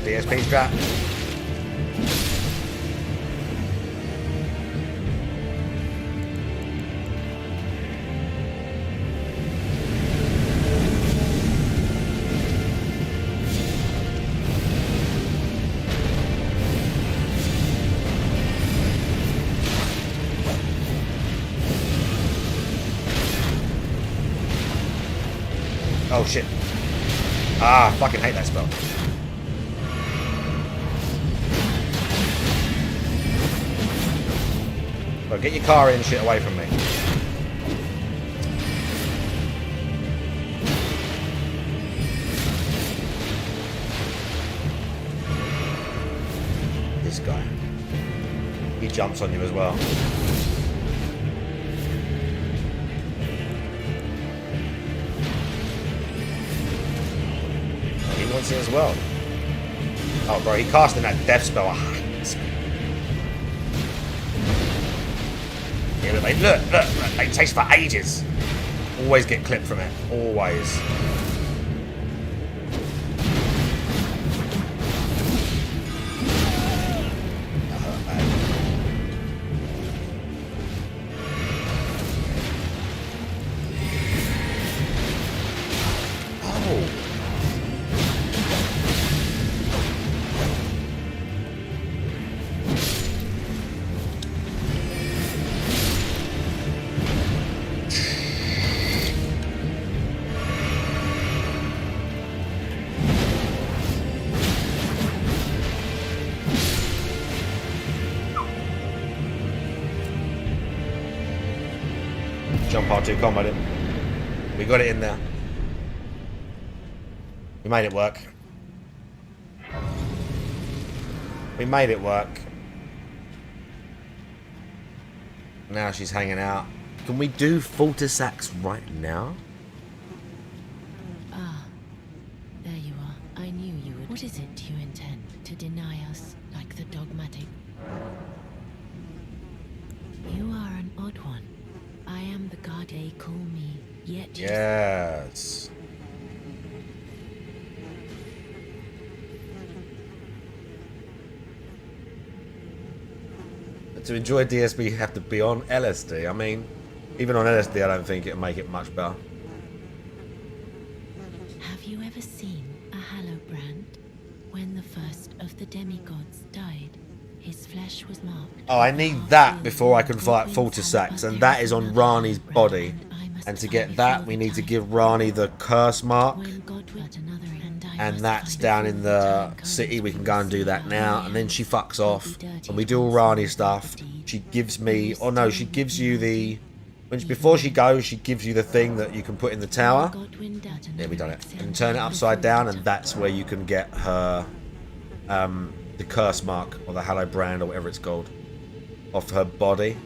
DSP strap. Oh shit. Ah, I fucking hate that spell. Well, get your car in shit away from me. This guy. He jumps on you as well. He wants it as well. Oh, bro, he casting that death spell. Yeah, look, mate, look, it takes for ages. Always get clipped from it. Always. Jump R2 combat it. We got it in there. We made it work. We made it work. Now she's hanging out. Can we do Fultersax right now? Ah, there you are. I knew you would. What is it you intend to deny us like the dogmatic? You are an odd one. I am the god they call me, yet you... Yes. But to enjoy DSP, you have to be on LSD. I mean, even on LSD, I don't think it'll make it much better. Have you ever seen a Hallowbrand? When the first of the demigods died, his flesh was marked. Oh, I need that before I can fight Fultersax, and that is on Rani's body. And to get that, we need to give Rani the curse mark. And that's down in the city. We can go and do that now. And then she fucks off. And we do all Rani stuff. She gives me... Oh no, she gives you the... Before she goes, she gives you the thing that you can put in the tower. Yeah, we done it. And turn it upside down, and that's where you can get her... the curse mark, or the Hallowbrand, or whatever it's called, off her body.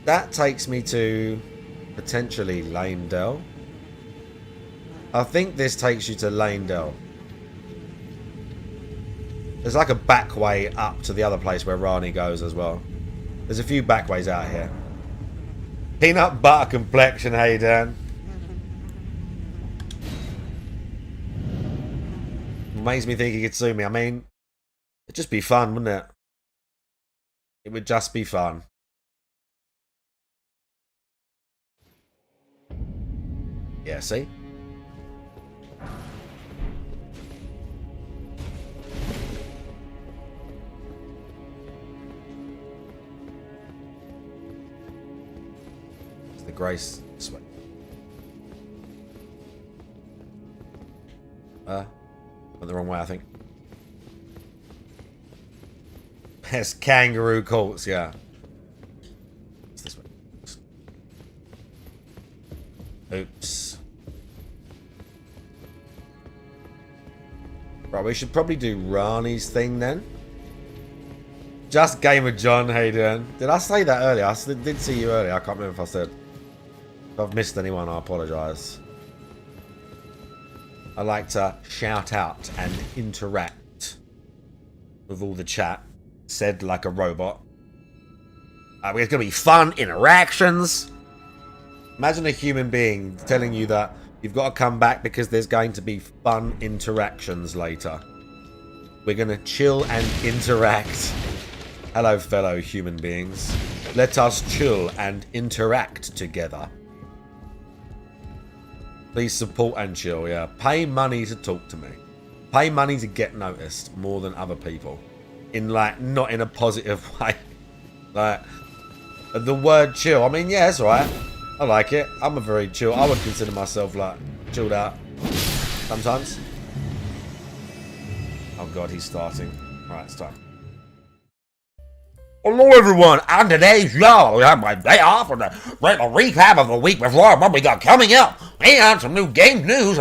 That takes me to potentially Lanedell. I think this takes you to Lanedell. There's like a back way up to the other place where Rani goes as well. There's a few back ways out here. Peanut butter complexion, hey Dan. Makes me think he could sue me. I mean, it'd just be fun, wouldn't it? It would just be fun. Yeah, see? It's the Grace sweat. Went the wrong way, I think. Yes, kangaroo courts, yeah. It's this way. Oops. Right, we should probably do Rani's thing then. Just Gamer John, hey Dan. Did I say that earlier? I did see you earlier. I can't remember if I said. If I've missed anyone, I apologise. I like to shout out and interact with all the chat. Said like a robot. There's going to be fun interactions. Imagine a human being telling you that you've got to come back because there's going to be fun interactions later. We're going to chill and interact. Hello, fellow human beings. Let us chill and interact together. Please support and chill, yeah. Pay money to talk to me. Pay money to get noticed more than other people. In like, not in a positive way. Like, the word chill. I mean, yeah, it's alright. I like it. I'm a very chill. I would consider myself like chilled out sometimes. Oh god, he's starting. Alright, it's time. Hello everyone, on today's show, we have my day off and a recap of the week before what we got coming up and some new game news.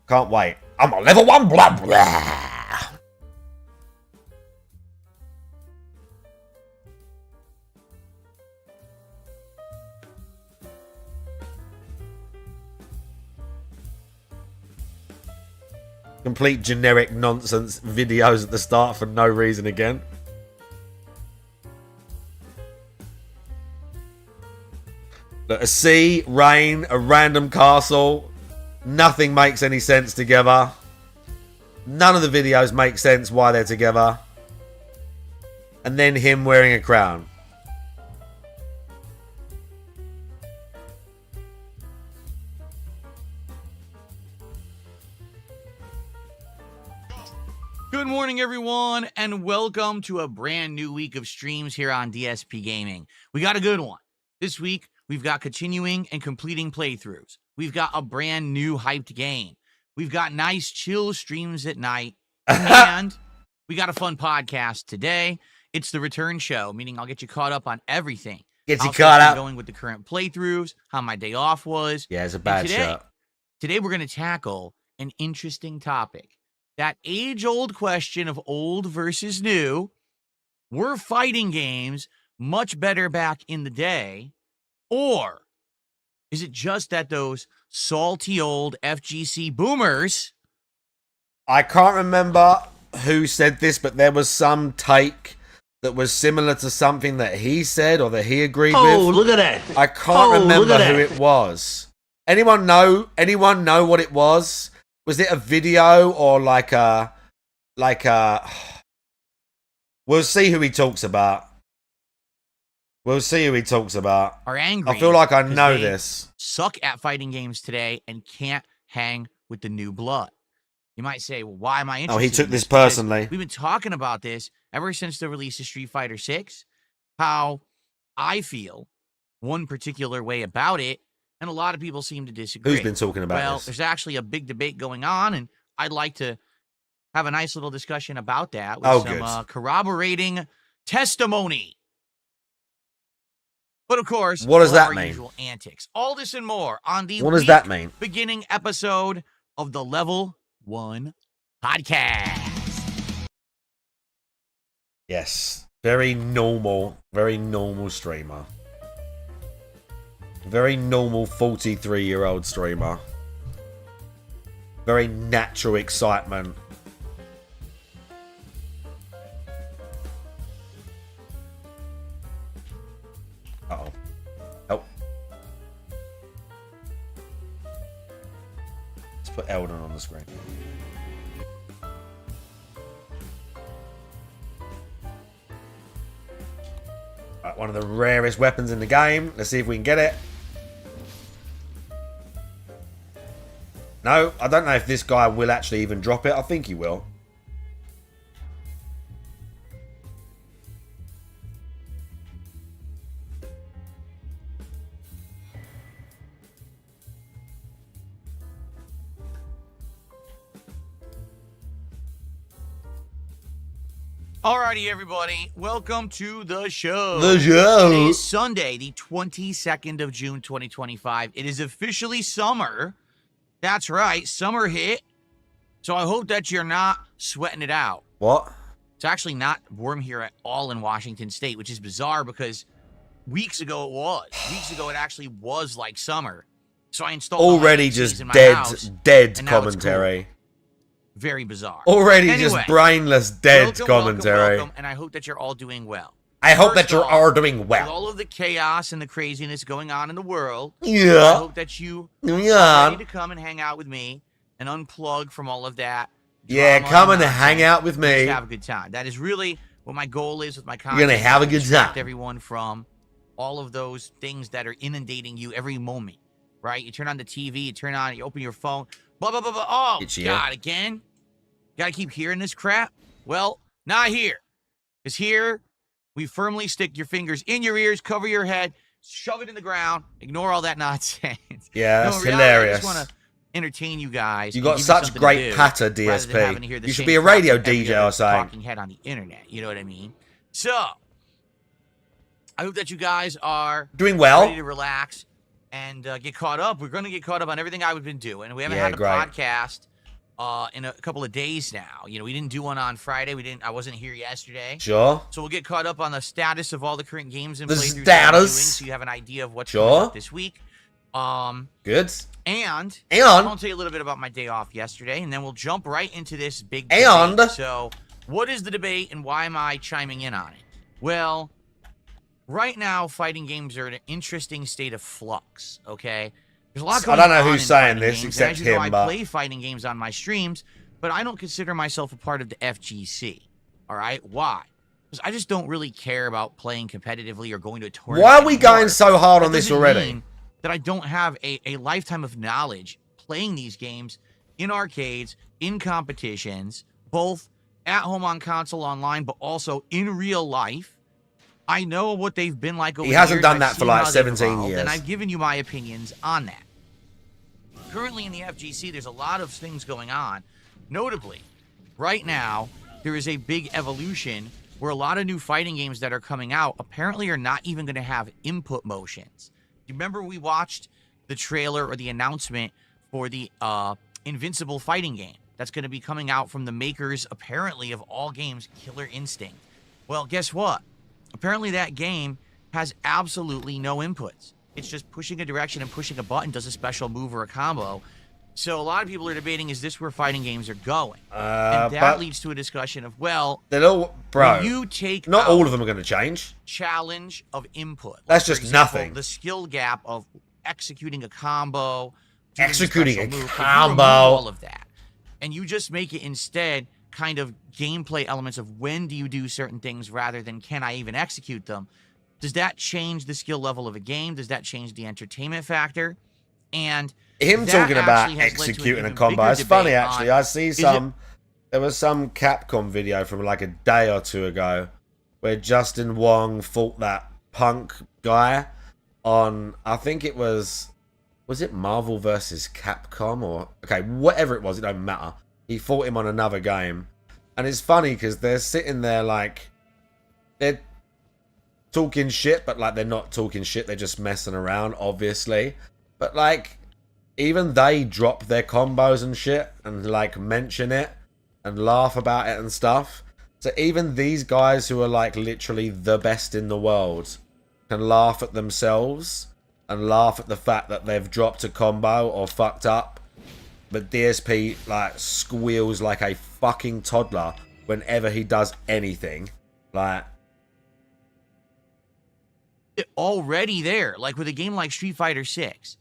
Can't wait. I'm a level 1 blah blah. Complete generic nonsense videos at the start for no reason again. A sea, rain, a random castle. Nothing makes any sense together. None of the videos make sense why they're together. And then him wearing a crown. Good morning, everyone, and welcome to a brand new week of streams here on DSP Gaming. We got a good one. This week, we've got continuing and completing playthroughs. We've got a brand new hyped game. We've got nice chill streams at night. And we got a fun podcast today. It's the return show, meaning I'll get you caught up on everything. Get you caught up. Going with the current playthroughs, how my day off was. Yeah, it's a bad shot. Today, we're going to tackle an interesting topic. That age-old question of old versus new. Were fighting games much better back in the day? Or is it just that those salty old FGC boomers... I can't remember who said this, but there was some take that was similar to something that he said or that he agreed with. Oh, look at that. I can't remember who it was. Anyone know what it was? Was it a video or like a... We'll see who he talks about. We'll see who he talks about. Are angry. I feel like I know this. Suck at fighting games today and can't hang with the new blood. You might say, well, why am I interested? Oh, he took this personally. We've been talking about this ever since the release of Street Fighter 6. How I feel one particular way about it, and a lot of people seem to disagree. Who's been talking about Well, this? there's actually a big debate going on, and I'd like to have a nice little discussion about that with some corroborating testimony. But of course, what does that our mean? Usual antics. All this and more on the What does that mean? Beginning episode of the Level 1 podcast. Yes. Very normal streamer. Very normal 43-year-old streamer. Very natural excitement. Put Eldon on the screen. Right, one of the rarest weapons in the game. Let's see if we can get it. No, I don't know if this guy will actually even drop it. I think he will. Alrighty, everybody. Welcome to the show. The show. Today is Sunday, the 22nd of June, 2025. It is officially summer. That's right. Summer hit. So I hope that you're not sweating it out. What? It's actually not warm here at all in Washington State, which is bizarre because weeks ago it was. Weeks ago it actually was like summer. So I installed already just dead commentary. Cool. Very bizarre. Already anyway, just brainless dead commentary. Welcome, and I hope that you're all doing well. I hope that you're all doing well. With all of the chaos and the craziness going on in the world, yeah. I hope that you are ready to come and hang out with me and unplug from all of that. Yeah, come and hang out with me. Just have a good time. That is really what my goal is with my content. You're gonna have a good time. Everyone from all of those things that are inundating you every moment, right? You turn on the TV, you open your phone, blah, blah, blah, blah. Oh, God, again? Gotta keep hearing this crap? Well, not here. Because here, we firmly stick your fingers in your ears, cover your head, shove it in the ground, ignore all that nonsense. Yeah, that's hilarious. I just want to entertain you guys. You got such great patter, DSP. You should be a radio DJ or something. Talking head on the internet, you know what I mean? So, I hope that you guys are doing well, ready to relax and get caught up. We're going to get caught up on everything I've been doing. We haven't had a podcast in a couple of days now. You know, we didn't do one on Friday. I wasn't here yesterday. Sure. So we'll get caught up on the status of all the current games and playthroughs that we're doing, so you have an idea of what's coming up this week. Good. And I'll tell you a little bit about my day off yesterday, and then we'll jump right into this big debate. So, what is the debate, and why am I chiming in on it? Well, right now, fighting games are in an interesting state of flux. Okay. There's a lot going on. I don't know who's saying this except him. I play fighting games on my streams, but I don't consider myself a part of the FGC. All right, why? Because I just don't really care about playing competitively or going to a tournament. Why are we going so hard on this already? Mean that I don't have a lifetime of knowledge playing these games in arcades, in competitions, both at home on console online, but also in real life. I know what they've been like over the years. He hasn't done that for like 17 years. And I've given you my opinions on that. Currently in the FGC, there's a lot of things going on. Notably, right now, there is a big evolution where a lot of new fighting games that are coming out apparently are not even going to have input motions. You remember we watched the trailer or the announcement for the Invincible fighting game that's going to be coming out from the makers, apparently, of all games, Killer Instinct. Well, guess what? Apparently that game has absolutely no inputs. It's just pushing a direction and pushing a button does a special move or a combo. So a lot of people are debating, is this where fighting games are going? And that leads to a discussion of, well, you take not all of them are going to change. Challenge of input. That's just example, nothing. The skill gap of executing a combo. Executing a combo. All of that. And you just make it instead kind of gameplay elements of when do you do certain things rather than can I even execute them. Does that change the skill level of a game? Does that change the entertainment factor? And him talking about executing a combo, it's funny actually. I see there was some Capcom video from like a day or two ago where Justin Wong fought that Punk guy on, I think it was it Marvel versus Capcom or, okay, whatever it was, it don't matter. He fought him on another game. And it's funny because they're sitting there like, they're talking shit, but like they're not talking shit. They're just messing around, obviously. But like, even they drop their combos and shit and like mention it and laugh about it and stuff. So even these guys who are like literally the best in the world can laugh at themselves and laugh at the fact that they've dropped a combo or fucked up. But DSP like squeals like a fucking toddler whenever he does anything. Like, already there, like with a game like Street Fighter 6.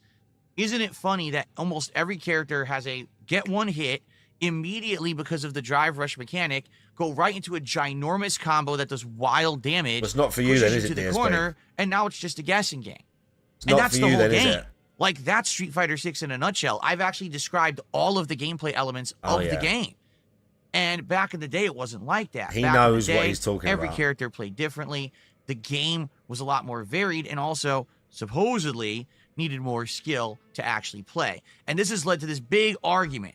isn't it funny that almost every character has a get one hit immediately because of the drive rush mechanic, go right into a ginormous combo that does wild damage. It's not for you then, is it, to the DSP? corner, and now it's just a guessing game. It's And not that's for the you whole then, is game. it? Like, that's Street Fighter 6 in a nutshell. I've actually described all of the gameplay elements of the game. And back in the day, it wasn't like that. He Back in knows the day, what he's talking every about. character played differently. The game was a lot more varied and also supposedly needed more skill to actually play. And this has led to this big argument.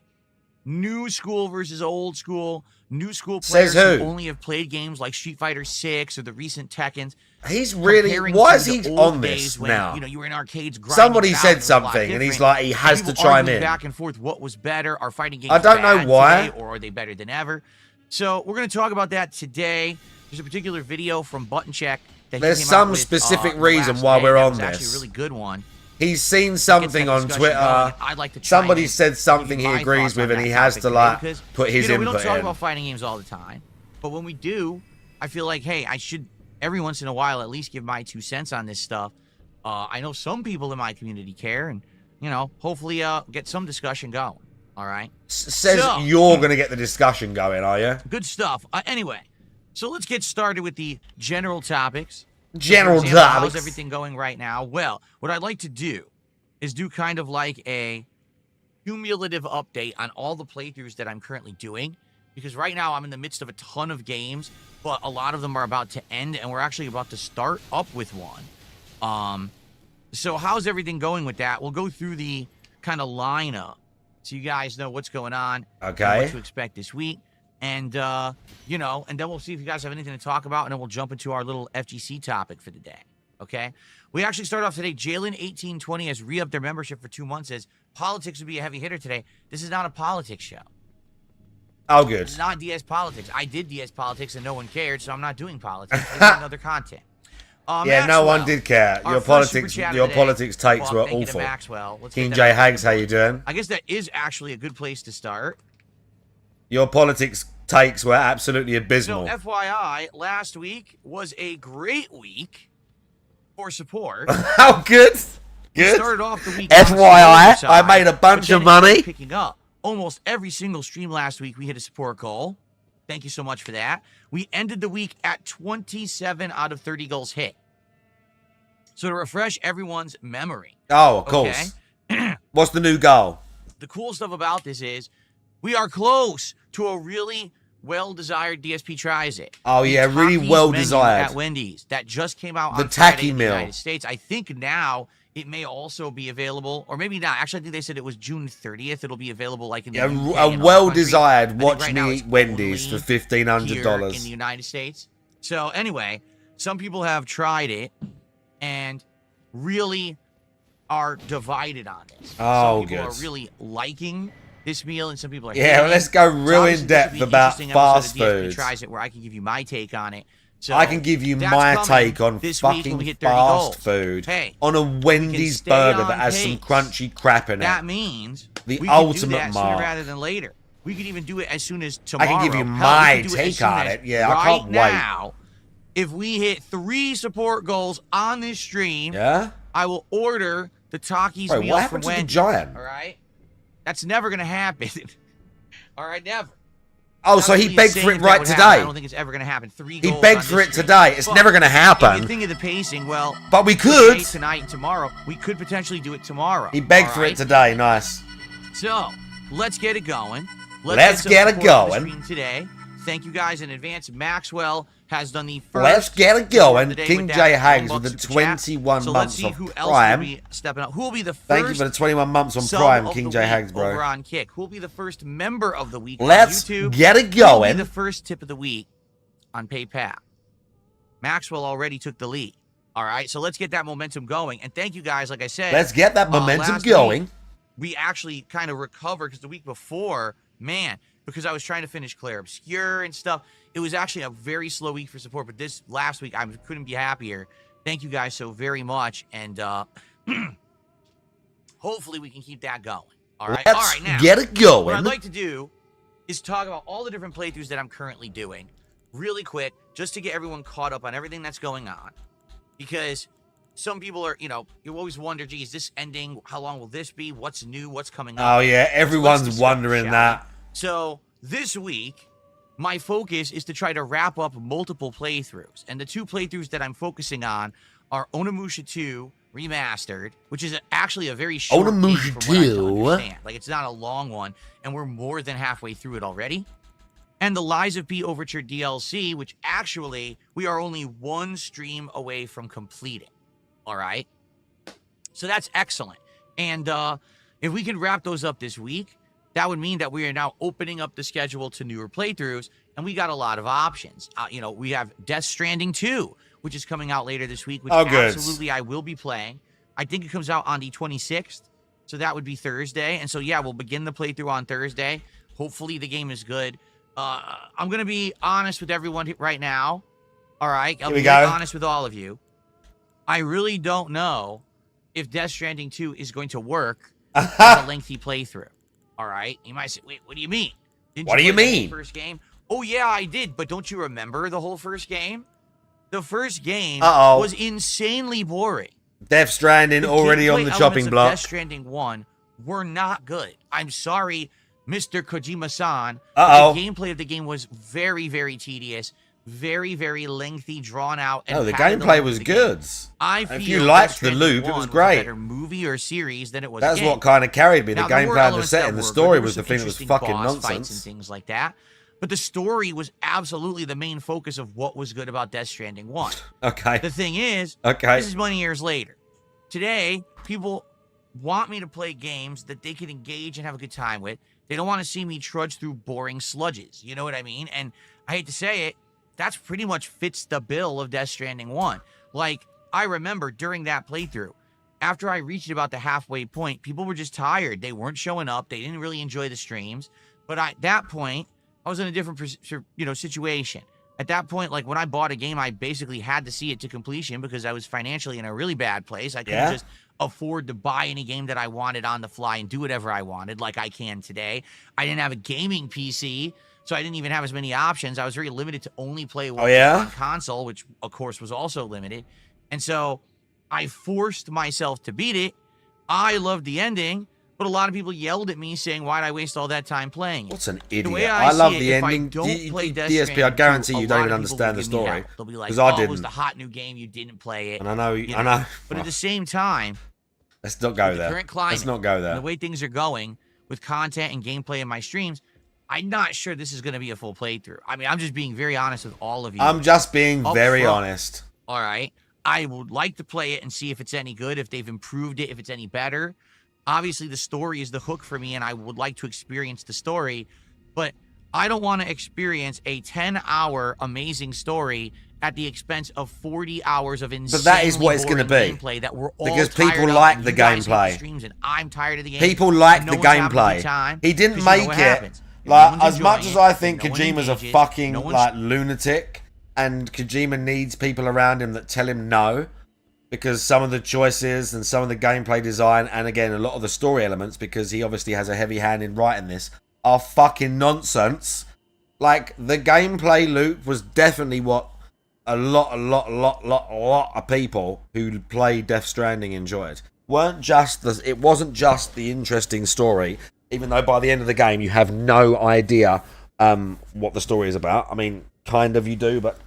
New school versus old school. New school players Says who? who only have played games like Street Fighter 6 or the recent Tekkens. He's really... comparing Why to is the he old on days this when, now? You know, you were in arcades grinding. Somebody out, said it was a lot something, and he's different. like, he has People to chime arguing in. back and forth, what was better? Are fighting games I don't know bad why. today, or are they better than ever? So we're going to talk about that today. There's a particular video from Button Check that There's he came some out with, specific the reason last why day we're that on was actually this. a really good one. He's seen something on Twitter. I'd like to chime Somebody in, said something give you he my agrees thoughts on with, and that he has topic to today, like because, put his we don't input talk in. about fighting games all the time, but when we do, I feel like, hey, I should every once in a while at least give my 2 cents on this stuff. I know some people in my community care, and you know, hopefully get some discussion going. All right. Says So- you're going to get the discussion going, are you? Good stuff. Anyway, so let's get started with the general topics. General For example, how's topics. everything going right now? Well, what I'd like to do is do kind of like a cumulative update on all the playthroughs that I'm currently doing, because right now I'm in the midst of a ton of games, but a lot of them are about to end, and we're actually about to start up with one. So how's everything going with that? We'll go through the kind of lineup so you guys know what's going on, and Okay. what to expect this week. And, you know, and then we'll see if you guys have anything to talk about, and then we'll jump into our little FGC topic for the day, okay? We actually start off today. Jalen1820 has re-upped their membership for 2 months, says politics would be a heavy hitter today. This is not a politics show. Oh, good. This is not DS Politics. I did DS Politics, and no one cared, so I'm not doing politics. I did another content. Yeah, no one did care. our Your first super politics, chat of your the day. politics takes Well, were thank you to awful. Maxwell. Let's King get J that- Hags, how you doing? I guess that is actually a good place to start. Your politics takes were absolutely So, abysmal. FYI, last week was a great week for support. How good? We Good. started off the week on the FYI, support I side, made a bunch but then of it money. kept picking up. Almost every single stream last week, we hit a support goal. Thank you so much for that. We ended the week at 27 out of 30 goals hit. So to refresh everyone's memory, Oh, of course. What's the new goal? the cool stuff about this is we are close to a really well-desired DSP tries it. Oh, The yeah, really Takis well-desired. menu at Wendy's that just came out The on Friday Tacky in the Meal. United States. I think now it may also be available, or maybe not. Actually, I think they said it was June 30th. It'll be available like in the Yeah, UK and a other well-desired countries. I think watch right now me it's eat Wendy's for only here $1,500. in the United States. So anyway, some people have tried it and really are divided on this. Oh, some people good. are really liking this meal, and some people are Yeah, hating well, let's it. go So real obviously in this will depth be an about interesting episode fast of DSP food. Tries it, where I can give you my take on it. So I can give you that's my coming take on this week when fucking we hit 30 fast goals. food Hey, on a Wendy's stay burger on that has some pace. crunchy crap in that it. means The we ultimate can do that sooner mark. rather than later. We could even do it as soon as I tomorrow. can give you Hell, we my could do take as soon on as it. Yeah, I right can't wait. now, if we hit 3 support goals on this stream, Yeah? I will order the Takis Wait, meal what from happened to the Wendy's. giant? All right? That's never going to happen. All right, never. Oh, so he Not begged saying for it that right would happen. I today. don't think it's ever going to happen. 3 He goals begged on for this it stream. today. It's But never going to if you happen. think of the pacing, well, But we today, could. tonight, and tomorrow, we could potentially do it tomorrow. He begged all for right? it today. Nice. So, let's get it going. Let's some get it support for the going. stream today. Thank you guys in advance. Maxwell has done the first. Let's get it support going. of the day King with J that Hags $1 with the super chat. 21 So let's months see of who else Prime. will be stepping up. Who will be the first? Thank you for the 21 months on sub Prime, of King the J week Hags, bro. Over on Kick. Who will be the first member of the week Let's on YouTube? get it Who will be going. the first tip of the week on PayPal? Maxwell already took the lead. All right, so let's get that momentum going. And thank you guys, like I said. Let's get that momentum last going. week, we actually kind of recovered because the week before, man, because I was trying to finish Claire Obscure and stuff, it was actually a very slow week for support. But this last week, I couldn't be happier. Thank you guys so very much. And hopefully we can keep that going. All right. Let's All right, now, get it what going. I'd like to do is talk about all the different playthroughs that I'm currently doing really quick, just to get everyone caught up on everything that's going on. Because some people are, you always wonder, gee, is this ending? How long will this be? What's new? What's coming up? Oh yeah, Let's everyone's discuss, wondering shall that. we? So this week, my focus is to try to wrap up multiple playthroughs. And the 2 playthroughs that I'm focusing on are Onimusha 2 Remastered, which is actually a very short game Onimusha from what I can 2? understand. Like, it's not a long one, and we're more than halfway through it already. And the Lies of P Overture DLC, which actually we are only 1 stream away from completing. All right? So that's excellent. And if we can wrap those up this week, that would mean that we are now opening up the schedule to newer playthroughs, and we got a lot of options. We have Death Stranding 2, which is coming out later this week, which absolutely I will be playing. I think it comes out on the 26th, so that would be Thursday. And so, yeah, we'll begin the playthrough on Thursday. Hopefully the game is good. I'm going to be honest with everyone right now. All right? I'll be honest with all of you. I really don't know if Death Stranding 2 is going to work as a lengthy playthrough. All right? You might say, wait, what do you mean? What do you mean? The first game? Oh, yeah, I did. But don't you remember the whole first game? The first game was insanely boring. Death Stranding already on the chopping block. Death Stranding 1 were not good. I'm sorry, Mr. Kojima-san. The gameplay of the game was very, very tedious. Very, very lengthy, drawn out. And the gameplay was good. If you liked the loop, it was great. A better movie or series than it was. That's what kind of carried me. The gameplay and the setting. The story was the thing that was fucking nonsense. Fights and things like that. But the story was absolutely the main focus of what was good about Death Stranding 1. Okay. The thing is, this is many years later. Today, people want me to play games that they can engage and have a good time with. They don't want to see me trudge through boring sludges. You know what I mean? And I hate to say it, that's pretty much fits the bill of Death Stranding 1. Like, I remember during that playthrough, after I reached about the halfway point, people were just tired. They weren't showing up. They didn't really enjoy the streams. But at that point, I was in a different, situation. At that point, like, when I bought a game, I basically had to see it to completion because I was financially in a really bad place. I couldn't just afford to buy any game that I wanted on the fly and do whatever I wanted like I can today. I didn't have a gaming PC, so I didn't even have as many options. I was very limited to only play one on console, which, of course, was also limited. And so I forced myself to beat it. I loved the ending. But a lot of people yelled at me saying, why'd I waste all that time playing it? What's an idiot? The way I love the if ending. I don't play Death DSP, I Stranding guarantee 2, you a don't lot even of people will understand the give me hell. story. They'll be like, Because I it didn't. was the hot new game, you didn't play it. And I know. But at the same time, let's not go there. The current climate, let's not go there. And the way things are going with content and gameplay in my streams, I'm not sure this is going to be a full playthrough. I mean, I'm just being very honest with all of you. I'm just being very honest. All right. I would like to play it and see if it's any good, if they've improved it, if it's any better. Obviously, the story is the hook for me, and I would like to experience the story. But I don't want to experience a 10-hour amazing story at the expense of 40 hours of insane. But that is what it's going to be. Gameplay that we're all because tired people of. like the You guys hate the gameplay. streams, and I'm tired of the game. People like No the one's having a good gameplay. time, He didn't 'cause you know make what it. happens. If Like, no one's as much enjoying as it, I think no one Kojima's a engages, fucking no one's- like lunatic, and Kojima needs people around him that tell him no, because some of the choices and some of the gameplay design, and again a lot of the story elements, because he obviously has a heavy hand in writing this, are fucking nonsense. Like, the gameplay loop was definitely what a lot of people who played Death Stranding enjoyed. It wasn't just the interesting story, even though by the end of the game you have no idea what the story is about. I mean, kind of you do, but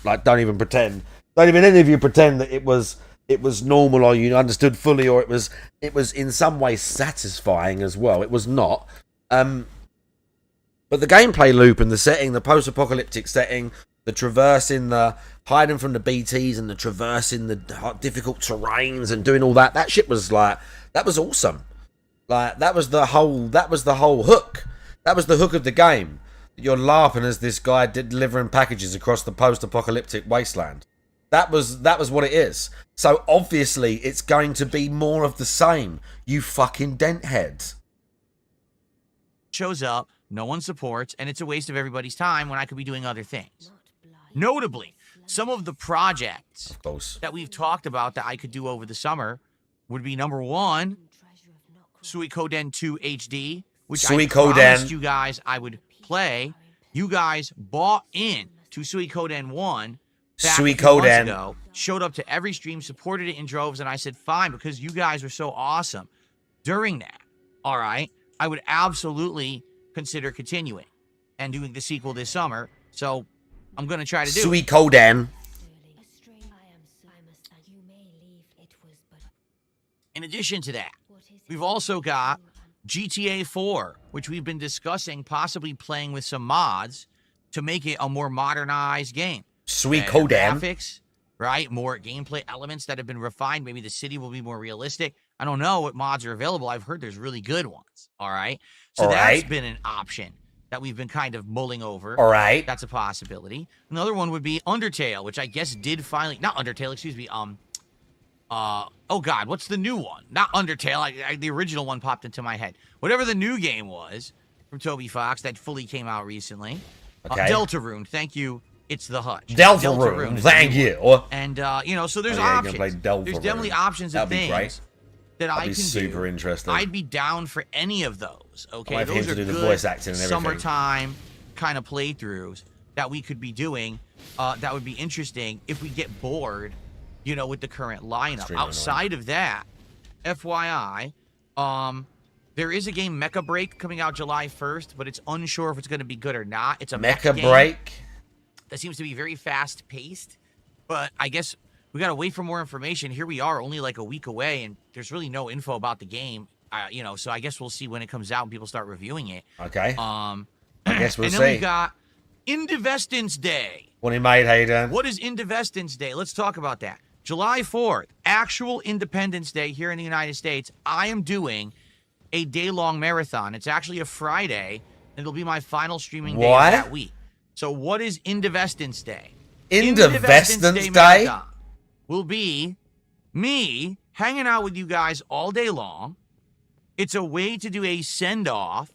like, don't even pretend. Don't even any of you pretend that it was normal, or you understood fully, or it was in some way satisfying as well. It was not. But the gameplay loop and the setting, the post-apocalyptic setting, the traversing, the hiding from the BTs, and the traversing the difficult terrains and doing all that shit was like, that was awesome. Like, that was the whole hook. That was the hook of the game. You're laughing as this guy delivering packages across the post-apocalyptic wasteland. That was what it is. So obviously it's going to be more of the same. You fucking dent heads. Shows up, no one supports, and it's a waste of everybody's time when I could be doing other things. Notably, some of the projects Of course. that we've talked about that I could do over the summer would be, number one, Suikoden 2 HD, which I promised you guys I would play. You guys bought in to Suikoden 1 back Sweet a few months Coden. ago, showed up to every stream, supported it in droves, and I said, fine, because you guys were so awesome during that. All right, I would absolutely consider continuing and doing the sequel this summer. So I'm going to try to do Sweet Coden. In addition to that, we've also got GTA 4, which we've been discussing possibly playing with some mods to make it a more modernized game. Sweet Better Coden. graphics, right? More gameplay elements that have been refined. Maybe the city will be more realistic. I don't know what mods are available. I've heard there's really good ones. All right. So All that's right. been an option that we've been kind of mulling over. All right. That's a possibility. Another one would be Undertale, which I guess did finally, not Undertale, excuse me. Oh God, what's the new one? Not Undertale. The original one popped into my head. Whatever the new game was from Toby Fox that fully came out recently. Okay. Deltarune. Thank you. It's the Hutch. Deltarune. is Thank the new you. one. And so there's Oh, yeah, you're options. gonna play Deltarune. There's definitely options of That'd be things great. that I That'd can be super do. interesting. I'd be down for any of those. Okay, I'll have him those to are do the good voice acting and everything. summertime kind of playthroughs that we could be doing. That would be interesting if we get bored, with the current lineup. Extremely Outside of that, FYI, there is a game Mecha Break coming out July 1st, but it's unsure if it's going to be good or not. It's a Mecha game Break. that seems to be very fast paced, but I guess we got to wait for more information. Here we are, only like a week away, and there's really no info about the game. So I guess we'll see when it comes out and people start reviewing it. Okay. I guess we'll and see. then we got Indivestance Day. What he made, Hayden. What is Indivestance Day? Let's talk about that. July 4th, actual Independence Day here in the United States. I am doing a day-long marathon. It's actually a Friday, and it'll be my final streaming day of What? that week. So what is Indivestance Day? Indivestance Day? Marathon will be me hanging out with you guys all day long. It's a way to do a send-off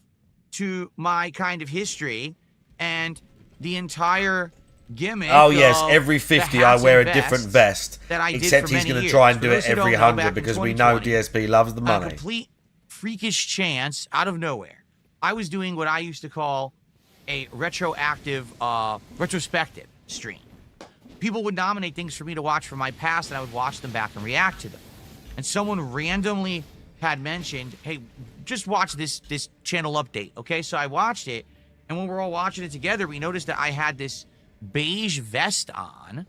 to my kind of history and the entire gimmick. Oh, yes. of Every the 50, I hats wear a and different vests vest. that I did Except for he's many going to years. try and For do it those who every don't know, back 100 in because we know 2020, DSP loves the a money. complete freakish chance out of nowhere. I was doing what I used to call a retrospective stream. People would nominate things for me to watch from my past, and I would watch them back and react to them. And someone randomly had mentioned, hey, just watch this channel update, okay? So I watched it, and when we're all watching it together, we noticed that I had this beige vest on.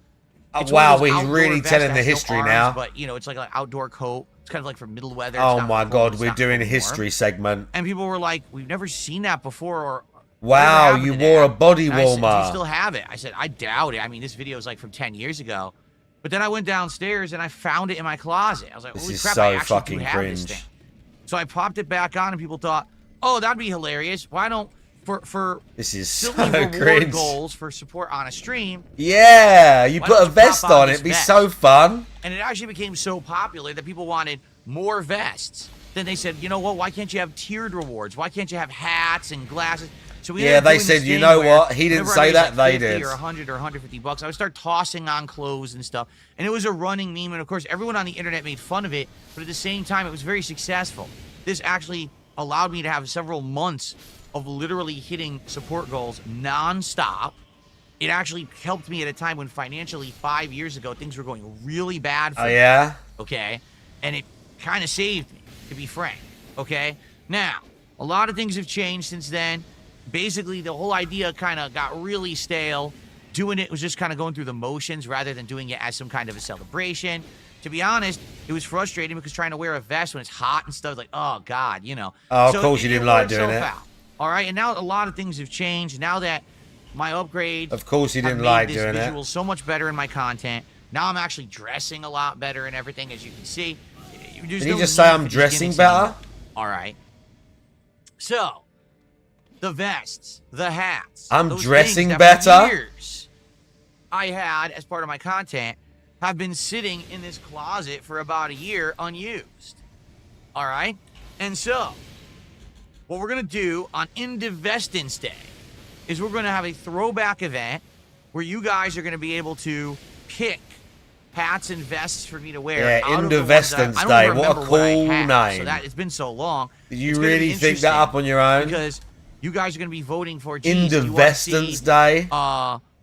It's one Wow, of those he's outdoor really vests telling that the has no history arms, now. But, it's like an outdoor coat. It's kind of like for middle weather. It's Oh not my cold, God, it's we're not doing a warm. history segment. And people were like, we've never seen that before, or Wow, whatever happened you to wore that? a body And I said, do warmer. you still have it? I said, I doubt it. I mean, this video is like from 10 years ago. But then I went downstairs and I found it in my closet. I was like, This holy is crap, so I actually fucking do have this cringe. thing. So I popped it back on, and people thought, oh, that'd be hilarious. Why don't, for This is silly so reward cringe. goals for support on a stream, Yeah, you Why put don't a you vest pop on on it. this It'd be vest? so fun. and it actually became so popular that people wanted more vests. Then they said, you know what, why can't you have tiered rewards? Why can't you have hats and glasses? So we Yeah, ended up they doing said, this you thing know where what? He didn't whenever I say raised, that, like, they 50 did. or 100 or 150 bucks, I would start tossing on clothes and stuff. And it was a running meme, and of course, everyone on the internet made fun of it, but at the same time, it was very successful. This actually allowed me to have several months of literally hitting support goals non-stop. It actually helped me at a time when financially 5 years ago, things were going really bad for Oh, me. yeah? Okay? And it kind of saved me, to be frank. Okay? Now, a lot of things have changed since then. Basically, the whole idea kind of got really stale. Doing it was just kind of going through the motions rather than doing it as some kind of a celebration. To be honest, it was frustrating because trying to wear a vest when it's hot and stuff, like, oh, God, Oh, of course you didn't like worked doing itself it. out. All right? And now a lot of things have changed. Now that my upgrade Of course you have didn't made like this doing it. visual so much better in my content. Now I'm actually dressing a lot better and everything, as you can see. There's Did he no just need say for I'm these dressing gimmicks better? anymore. All right. So, the vests, the hats. I'm those dressing things that better? for years I had as part of my content have been sitting in this closet for about a year unused. All right? And so, what we're going to do on Indivestance Day is we're going to have a throwback event where you guys are going to be able to pick hats and vests for me to wear. Yeah, out of the ones that Indivestance I don't Day. even What a remember what I cool had, name. So that it's been so long. Did you It's gonna be really think that interesting up on your own? Because you guys are going to be voting for, geez, do you wanna Indivestance see, Day?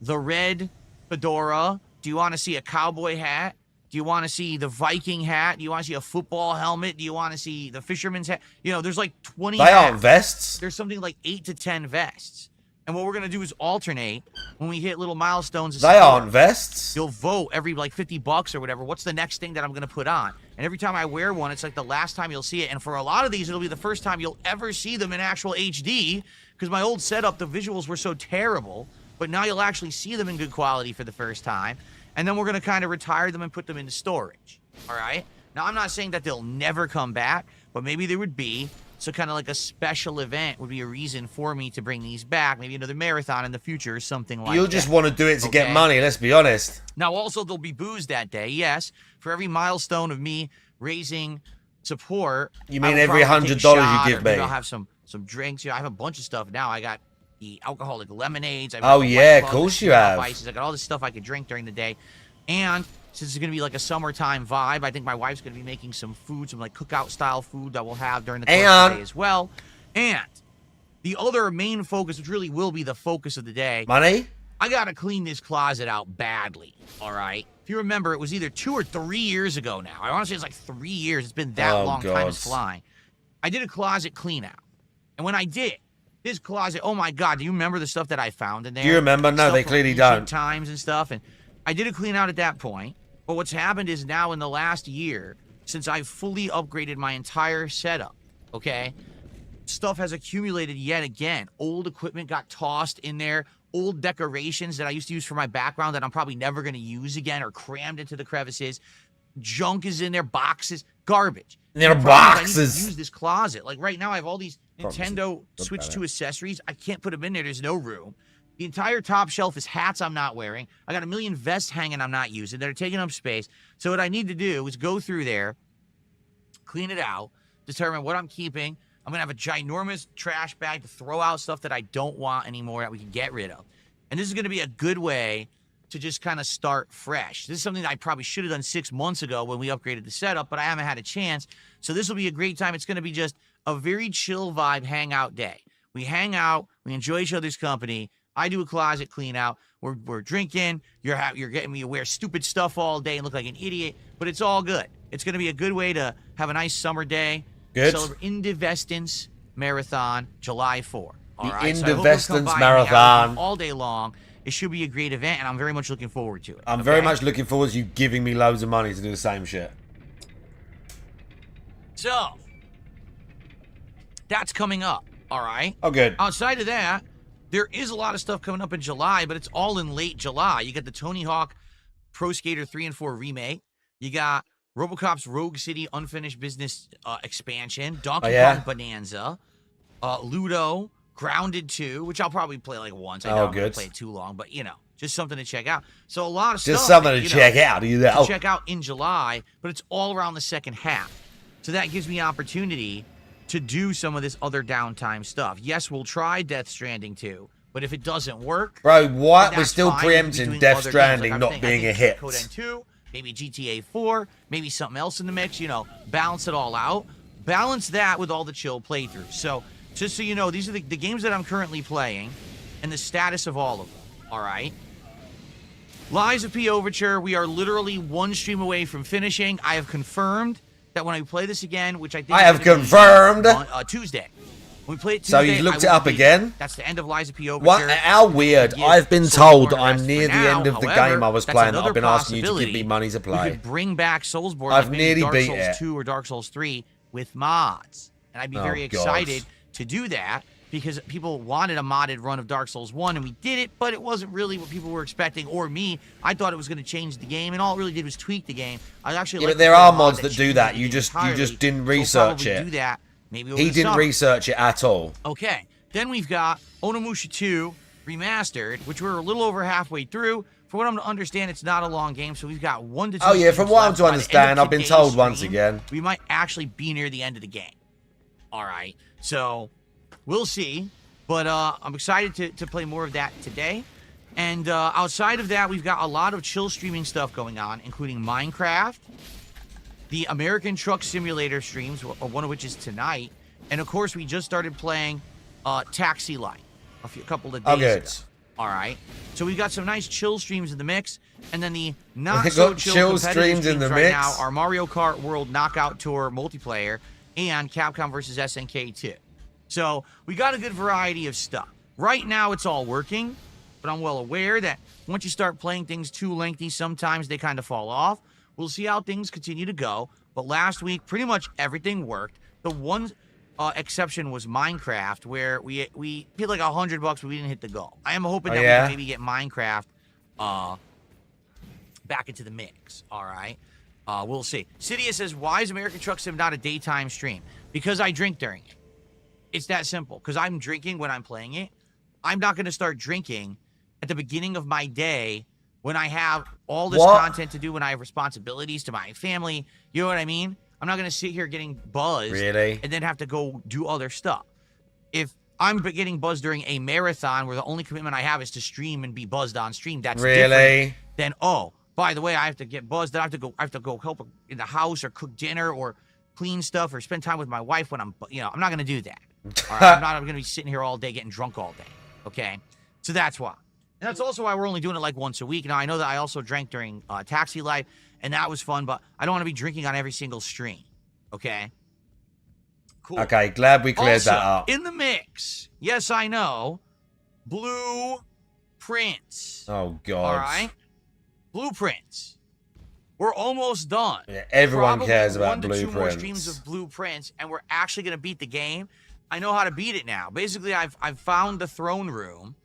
the red fedora? Do Do you want to see a cowboy hat? Do you want to see the Viking hat? Do you want to see a football helmet? Do you want to see the fisherman's hat? You know, there's like 20 They hats. aren't vests. There's something like 8 to 10 vests. And what we're going to do is alternate when we hit little milestones. They aren't vests. You'll vote every like $50 or whatever. What's the next thing that I'm going to put on? And every time I wear one, it's like the last time you'll see it. And for a lot of these, it'll be the first time you'll ever see them in actual HD. Because my old setup, the visuals were so terrible. But now you'll actually see them in good quality for the first time. And then we're going to kind of retire them and put them into storage. All right? Now, I'm not saying that they'll never come back. But maybe there would be. So kind of like a special event would be a reason for me to bring these back. Maybe another marathon in the future or something like that. You'll just want to do it to get money, let's be honest. Now, also, there'll be booze that day. Yes, for every milestone of me raising support. You mean every $100 you give me? Maybe I'll have some drinks. You know, I have a bunch of stuff now. I got the alcoholic lemonades. Oh, yeah, of course you have. Ices. I got all this stuff I could drink during the day. And since it's going to be like a summertime vibe, I think my wife's going to be making some food, some like cookout style food that we'll have during the course of the day as well. And the other main focus, which really will be the focus of the day. Money? I got to clean this closet out badly, all right? If you remember, it was either 2 or 3 years ago now. I want to say it's like 3 years. It's been that long. God. Time is flying. I did a closet clean out. And when I did, this closet, oh my God, do you remember the stuff that I found in there? Do you remember? No, they clearly don't. Times and stuff. And I did a clean out at that point. But what's happened is now in the last year, since I've fully upgraded my entire setup, okay, stuff has accumulated yet again. Old equipment got tossed in there. Old decorations that I used to use for my background that I'm probably never going to use again are crammed into the crevices. Junk is in there, boxes, garbage. There are I boxes. need to use this closet. Like right now, I have all these Nintendo Switch 2 accessories. I can't put them in there. There's no room. The entire top shelf is hats I'm not wearing. I got a million vests hanging I'm not using that are taking up space. So what I need to do is go through there, clean it out, determine what I'm keeping. I'm going to have a ginormous trash bag to throw out stuff that I don't want anymore that we can get rid of. And this is going to be a good way to just kind of start fresh. This is something that I probably should have done 6 months ago when we upgraded the setup, but I haven't had a chance. So this will be a great time. It's going to be just a very chill vibe hangout day. We hang out. We enjoy each other's company. I do a closet clean out. We're drinking. You're getting me to wear stupid stuff all day and look like an idiot, but it's all good. It's going to be a good way to have a nice summer day. Good. Celebrate Indivestance Marathon, July 4. All the right? Indivestance Marathon. All day long. It should be a great event, and I'm very much looking forward to it. I'm very much looking forward to you giving me loads of money to do the same shit. So, that's coming up. All right? Oh, good. Outside of that, there is a lot of stuff coming up in July, but it's all in late July. You got the Tony Hawk Pro Skater 3 and 4 remake. You got RoboCop's Rogue City Unfinished Business expansion. Donkey Kong Bonanza. Ludo. Grounded 2, which I'll probably play like once. I know I'm going to play it too long, but, you know, just something to check out. So a lot of stuff. Just something to check out. To check out in July, but it's all around the second half. So that gives me opportunity to do some of this other downtime stuff. Yes, we'll try Death Stranding 2, but if it doesn't work... Bro, what? We're still preempting Death Stranding not being a hit. Code N2, maybe GTA 4, maybe something else in the mix, you know, balance it all out. Balance that with all the chill playthroughs. So, just so you know, these are the games that I'm currently playing and the status of all of them, all right? Lies of P Overture, we are literally one stream away from finishing. I have confirmed that when I play this again, which I think... I have confirmed! Tuesday. When we play it Tuesday, so you looked it up again? That's the end of Lies of P Overture. What? How weird. I've been told I'm near the end of the game I was playing. I've been asking you to give me money to play. We could bring back Soulsborne. I've nearly beat Dark Souls 2 or Dark Souls 3 with mods. And I'd be very excited to do that because people wanted a modded run of Dark Souls 1 and we did it, but it wasn't really what people were expecting or me. I thought it was going to change the game and all it really did was tweak the game. I actually but there are mods that do that. You just didn't research it. Do that. Maybe he didn't research it at all. Okay. Then we've got Onimusha 2 Remastered, which we're a little over halfway through. For what I'm to understand, it's not a long game, so we've got 1 to 2 Oh yeah, from what I'm to understand, I've been told once again. We might actually be near the end of the game. All right. So, we'll see. But I'm excited to play more of that today. And outside of that, we've got a lot of chill streaming stuff going on, including Minecraft, the American Truck Simulator streams, one of which is tonight. And, of course, we just started playing Taxi Light a couple of days ago. All right. So we've got some nice chill streams in the mix, and then the not We've so got chill chill competitive streams in the right mix? now are Mario Kart World Knockout Tour multiplayer and Capcom versus SNK 2. So we got a good variety of stuff. Right now it's all working, but I'm well aware that once you start playing things too lengthy, sometimes they kind of fall off. We'll see how things continue to go. But last week, pretty much everything worked. The one exception was Minecraft, where we paid like $100, but we didn't hit the goal. I am hoping that we can maybe get Minecraft back into the mix. All right, we'll see. Cydia says, "Why is American Truck Sim not a daytime stream?" Because I drink during it. It's that simple. Because I'm drinking when I'm playing it. I'm not going to start drinking at the beginning of my day when I have all this content to do, when I have responsibilities to my family. You know what I mean? I'm not going to sit here getting buzzed and then have to go do other stuff. If I'm getting buzzed during a marathon where the only commitment I have is to stream and be buzzed on stream, that's different than, oh, by the way, I have to get buzzed. I have to go help in the house or cook dinner or clean stuff or spend time with my wife when I'm not going to do that. All right? I'm going to be sitting here all day getting drunk all day. Okay? So that's why. And that's also why we're only doing it like once a week. Now, I know that I also drank during Taxi Life, and that was fun, but I don't want to be drinking on every single stream. Okay? Cool. Okay, glad we cleared also, that up. In the mix, yes, I know, Blueprints. Oh, God. All right? Blueprints. We're almost done. Yeah, everyone Probably cares about 1 to 2 more Blueprints. streams of Blueprints, and we're actually going to beat the game. I know how to beat it now. Basically, I've found the throne room.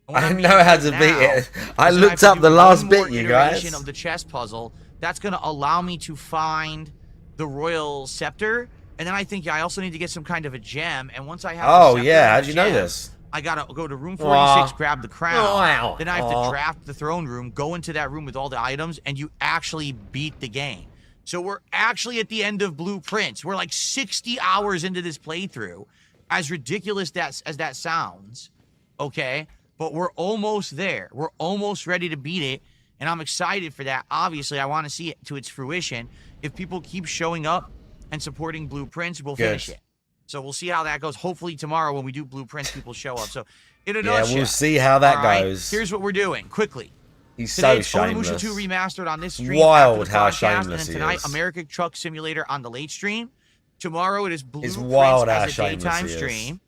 I know how to beat it. I looked up the last bit, you guys. Of the chess puzzle. That's going to allow me to find the royal scepter. And then I think I also need to get some kind of a gem. And once I have the scepter and how'd you know gem, this? I got to go to room 46, grab the crown. Then I have to draft the throne room, go into that room with all the items, and you actually beat the game. So we're actually at the end of Blueprints. We're like 60 hours into this playthrough. As ridiculous as that sounds, okay? But we're almost there. We're almost ready to beat it, and I'm excited for that. Obviously, I want to see it to its fruition. If people keep showing up and supporting Blueprints, we'll finish it. So we'll see how that goes. Hopefully tomorrow when we do Blueprints, people show up. So in a nutshell, we'll see how that goes. Here's what we're doing, quickly. He's Today, so shameless. Onimusha 2 remastered on this stream. Wild after the how podcast, shameless and then he tonight, is. American Truck Simulator on the late stream. Tomorrow it is Blueprints wild how as a shameless daytime he is. stream.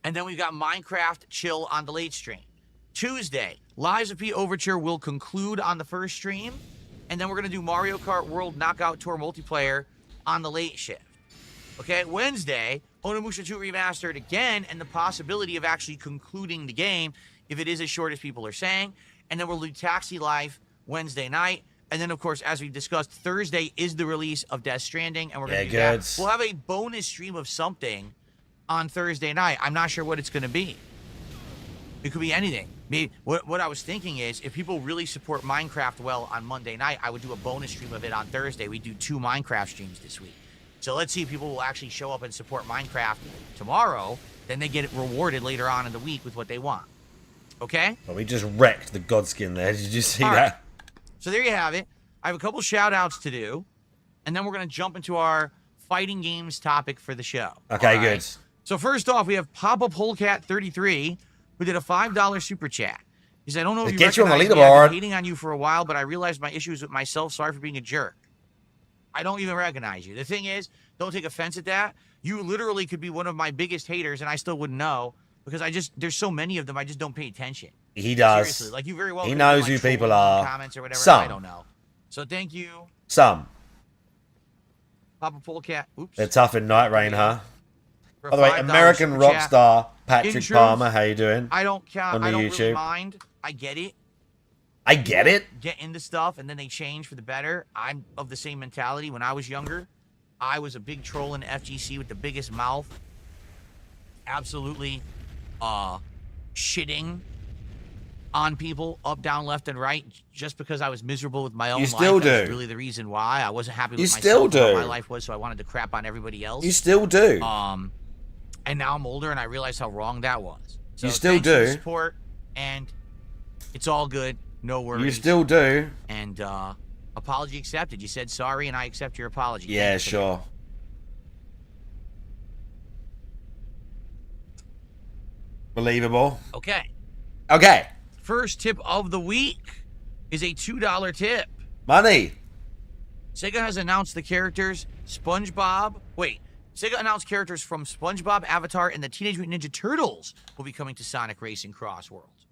And then we've got Minecraft Chill on the late stream. Tuesday, Lies of P Overture will conclude on the first stream. And then we're going to do Mario Kart World Knockout Tour multiplayer on the late shift. Okay, Wednesday, Onimusha 2 Remastered again, and the possibility of actually concluding the game if it is as short as people are saying. And then we'll do Taxi Life Wednesday night. And then, of course, as we've discussed, Thursday is the release of Death Stranding, and we're going to do that. We'll have a bonus stream of something on Thursday night. I'm not sure what it's going to be. It could be anything. Maybe what I was thinking is, if people really support Minecraft well on Monday night, I would do a bonus stream of it on Thursday. We do 2 Minecraft streams this week. So let's see if people will actually show up and support Minecraft tomorrow. Then they get it rewarded later on in the week with what they want. Okay? Well, we just wrecked the Godskin there. Did you see that? Right. So there you have it. I have a couple shout-outs to do. And then we're going to jump into our fighting games topic for the show. Okay, All right? good. So first off, we have Papa Polecat 33, who did a $5 super chat. He said, I don't know if you get you on the recognize me. I've leaderboard. been hating on you for a while, but I realized my issues with myself. Sorry for being a jerk. I don't even recognize you. The thing is, don't take offense at that. You literally could be one of my biggest haters, and I still wouldn't know, because there's so many of them, I just don't pay attention. He does. Seriously, like you very well. He could knows be, like, who people trolling are. Comments or whatever. Some. I don't know. So thank you, Some. Papa Polecat. Oops. They're tough in Night Rain, huh? For a By the way, $5 American super rock chat. star Patrick In truth, Palmer, how you doing? I don't count. On the I don't really YouTube. mind. I get it. I get it. Get into stuff and then they change for the better. I'm of the same mentality. When I was younger, I was a big troll in FGC with the biggest mouth. Absolutely shitting on people up, down, left, and right just because I was miserable with my own life. You still do. That's really the reason why. I wasn't happy with You myself still and how do. my life was, so I wanted to crap on everybody else. You still do. And now I'm older and I realize how wrong that was. So You still thanks for the do. support, and it's all good. No worries. You still do. And apology accepted. You said sorry, and I accept your apology. Yeah, Thanks for that. sure. Believable. Okay. Okay. First tip of the week is a $2 tip. Money. Sega has announced the characters SpongeBob. Wait. Sega announced characters from SpongeBob, Avatar, and the Teenage Mutant Ninja Turtles will be coming to Sonic Racing Cross Worlds.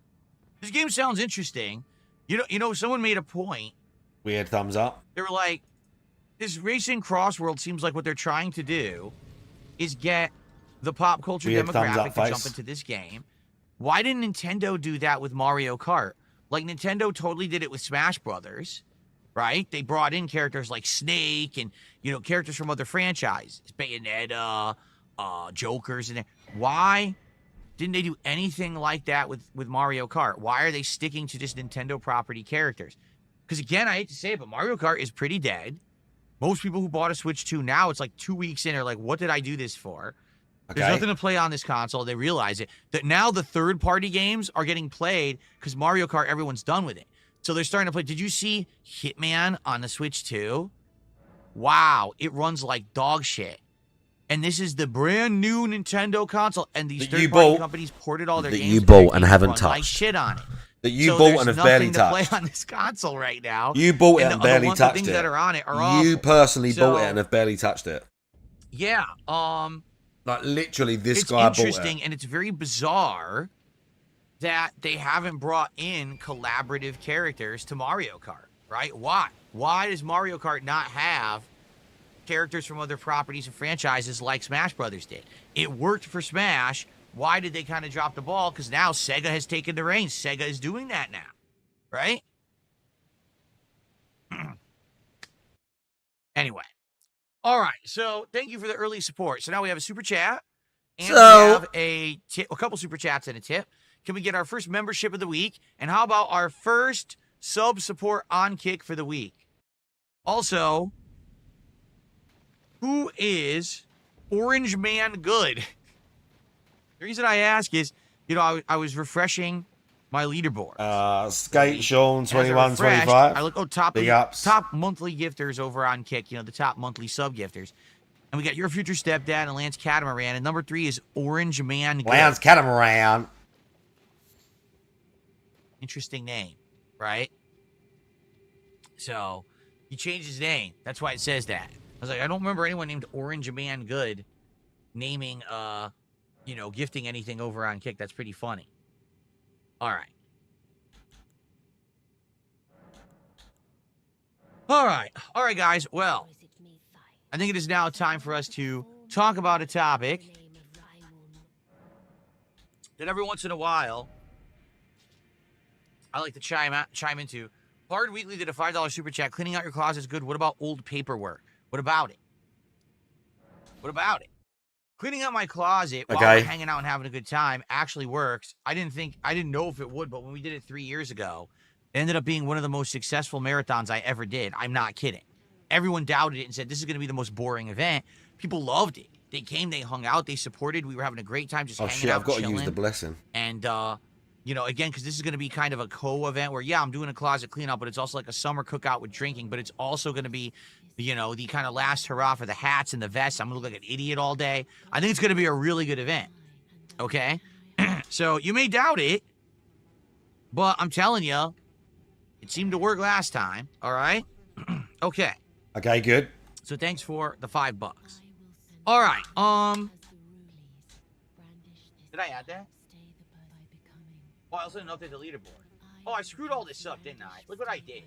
This game sounds interesting. You know, someone made a point. Weird thumbs up. They were like, this Racing Cross World seems like what they're trying to do is get the pop culture Weird thumbs demographic up, to face. jump into this game. Why didn't Nintendo do that with Mario Kart? Like, Nintendo totally did it with Smash Brothers, right? They brought in characters like Snake and, you know, characters from other franchises. Bayonetta, Jokers, and why didn't they do anything like that with Mario Kart? Why are they sticking to just Nintendo property characters? Because, again, I hate to say it, but Mario Kart is pretty dead. Most people who bought a Switch 2 now, it's like 2 weeks in, are like, what did I do this for? Okay. There's nothing to play on this console. They realize it. That now the third-party games are getting played because Mario Kart, everyone's done with it. So they're starting to play. Did you see Hitman on the Switch 2? Wow, it runs like dog shit. And this is the brand new Nintendo console. And these third-party companies ported all their games. That you bought and haven't touched. Like shit on it. That you bought and have barely touched. There's nothing to play on this console right now. You bought it and barely touched it. The things that are on it are awful. You personally bought it and have barely touched it. Yeah. Like, literally, this guy bought it. It's interesting, and it's very bizarre that they haven't brought in collaborative characters to Mario Kart, right? Why? Why does Mario Kart not have characters from other properties and franchises like Smash Brothers did? It worked for Smash. Why did they kind of drop the ball? Because now Sega has taken the reins. Sega is doing that now, right? Anyway. All right, so thank you for the early support. So now we have a super chat, and we have a couple super chats and a tip. Can we get our first membership of the week? And how about our first sub support on Kick for the week? Also, who is Orange Man Good? The reason I ask is, you know, I was refreshing my leaderboard. Skate Sean 2125. I look top monthly gifters over on Kick, you know, the top monthly sub gifters. And we got Your Future Stepdad and Lance Catamaran. And number 3 is Orange Man Good. Lance Catamaran. Interesting name, right? So he changed his name. That's why it says that. I was like, I don't remember anyone named Orange Man Good naming you know, gifting anything over on Kick. That's pretty funny. All right. All right, guys. Well, I think it is now time for us to talk about a topic that every once in a while I like to chime into. Hard Wheatley did a $5 super chat. Cleaning out your closet is good. What about old paperwork? What about it? What about it? Cleaning out my closet while we're hanging out and having a good time actually works. I didn't know if it would, but when we did it 3 years ago, it ended up being one of the most successful marathons I ever did. I'm not kidding. Everyone doubted it and said, this is going to be the most boring event. People loved it. They came, they hung out, they supported. We were having a great time just hanging out, I've got chilling. to use the blessing. And, you know, again, because this is going to be kind of a co-event where, yeah, I'm doing a closet cleanup, but it's also like a summer cookout with drinking, but it's also going to be, you know, the kind of last hurrah for the hats and the vests. I'm going to look like an idiot all day. I think it's going to be a really good event, okay? So you may doubt it, but I'm telling you, it seemed to work last time, all right? Okay. Okay, good. So thanks for the $5. All right, did I add that? Oh, I also didn't update the leaderboard. Oh, I screwed all this up, didn't I? Look what I did.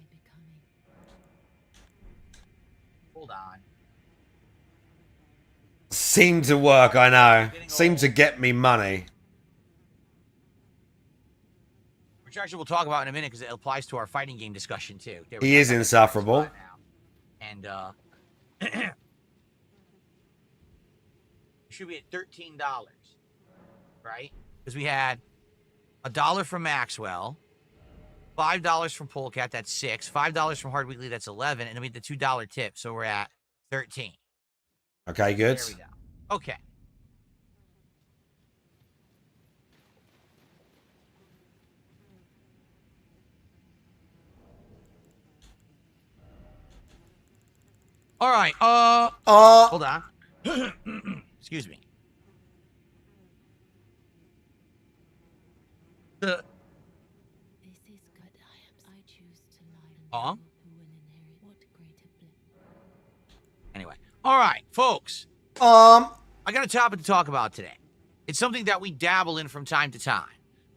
Hold on. Seemed to work, I know. Seemed to get me money. Which actually we'll talk about in a minute because it applies to our fighting game discussion too. He is insufferable. And should be at $13, right? Because we had $1 from Maxwell, $5 from Polecat, that's $6, $5 from Hard Weekly, that's $11, and then we had the $2 tip, so we're at $13. Okay, good. There we go. Okay. All right. Hold on. Excuse me. The This is good. I choose to lie. Huh? Who will inherit what greater bliss? anyway. All right, folks. I got a topic to talk about today. It's something that we dabble in from time to time,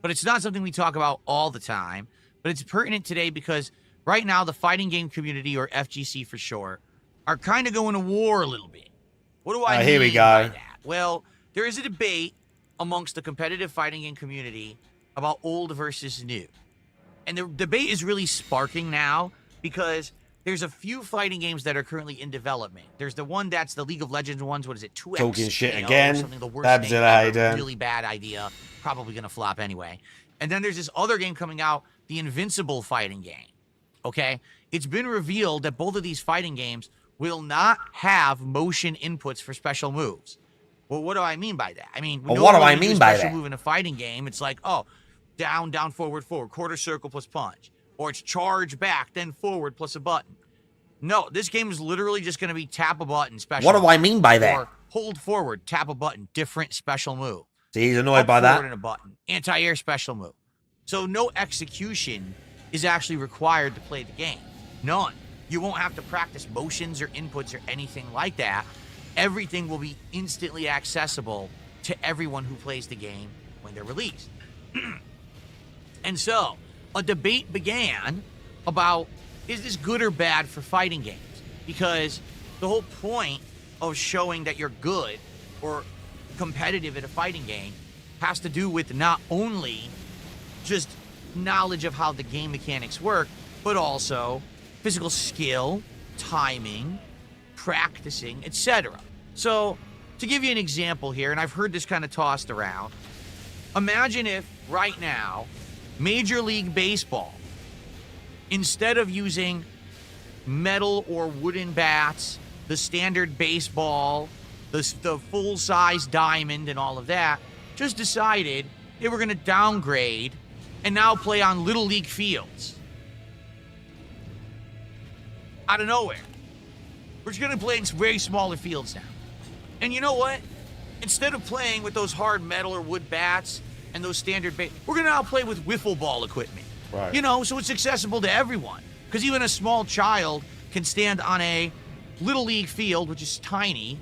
but it's not something we talk about all the time. But it's pertinent today because right now the fighting game community, or FGC for short, are kind of going to war a little bit. What do I mean here we by go. that? Well, there is a debate amongst the competitive fighting game community about old versus new. And the debate is really sparking now because there's a few fighting games that are currently in development. There's the one that's the League of Legends ones. What is it? 2X? Talking shit or again. Something, the worst Babs, name how you ever. doing? Really bad idea. Probably going to flop anyway. And then there's this other game coming out, the Invincible fighting game. Okay? It's been revealed that both of these fighting games will not have motion inputs for special moves. Well, what do I mean by that? I mean, Well, what do I mean by special that? move in a fighting game, it's like, oh, down, down, forward, forward, quarter circle plus punch. Or it's charge back, then forward plus a button. No, this game is literally just going to be tap a button, special What do move. I mean by that? Or hold forward, tap a button, different special move. See, he's annoyed Up by forward that. and a button, anti-air special move. So no execution is actually required to play the game. None. You won't have to practice motions or inputs or anything like that. Everything will be instantly accessible to everyone who plays the game when they're released. And so, a debate began about, is this good or bad for fighting games? Because the whole point of showing that you're good or competitive at a fighting game has to do with not only just knowledge of how the game mechanics work, but also physical skill, timing, practicing, etc. So, to give you an example here, and I've heard this kind of tossed around, imagine if right now, Major League Baseball, instead of using metal or wooden bats, the standard baseball, the full-size diamond and all of that, just decided they were going to downgrade and now play on Little League fields. Out of nowhere. We're just going to play in very smaller fields now. And you know what? Instead of playing with those hard metal or wood bats and those standard we're going to now play with wiffle ball equipment. Right. You know, so it's accessible to everyone. Because even a small child can stand on a Little League field, which is tiny,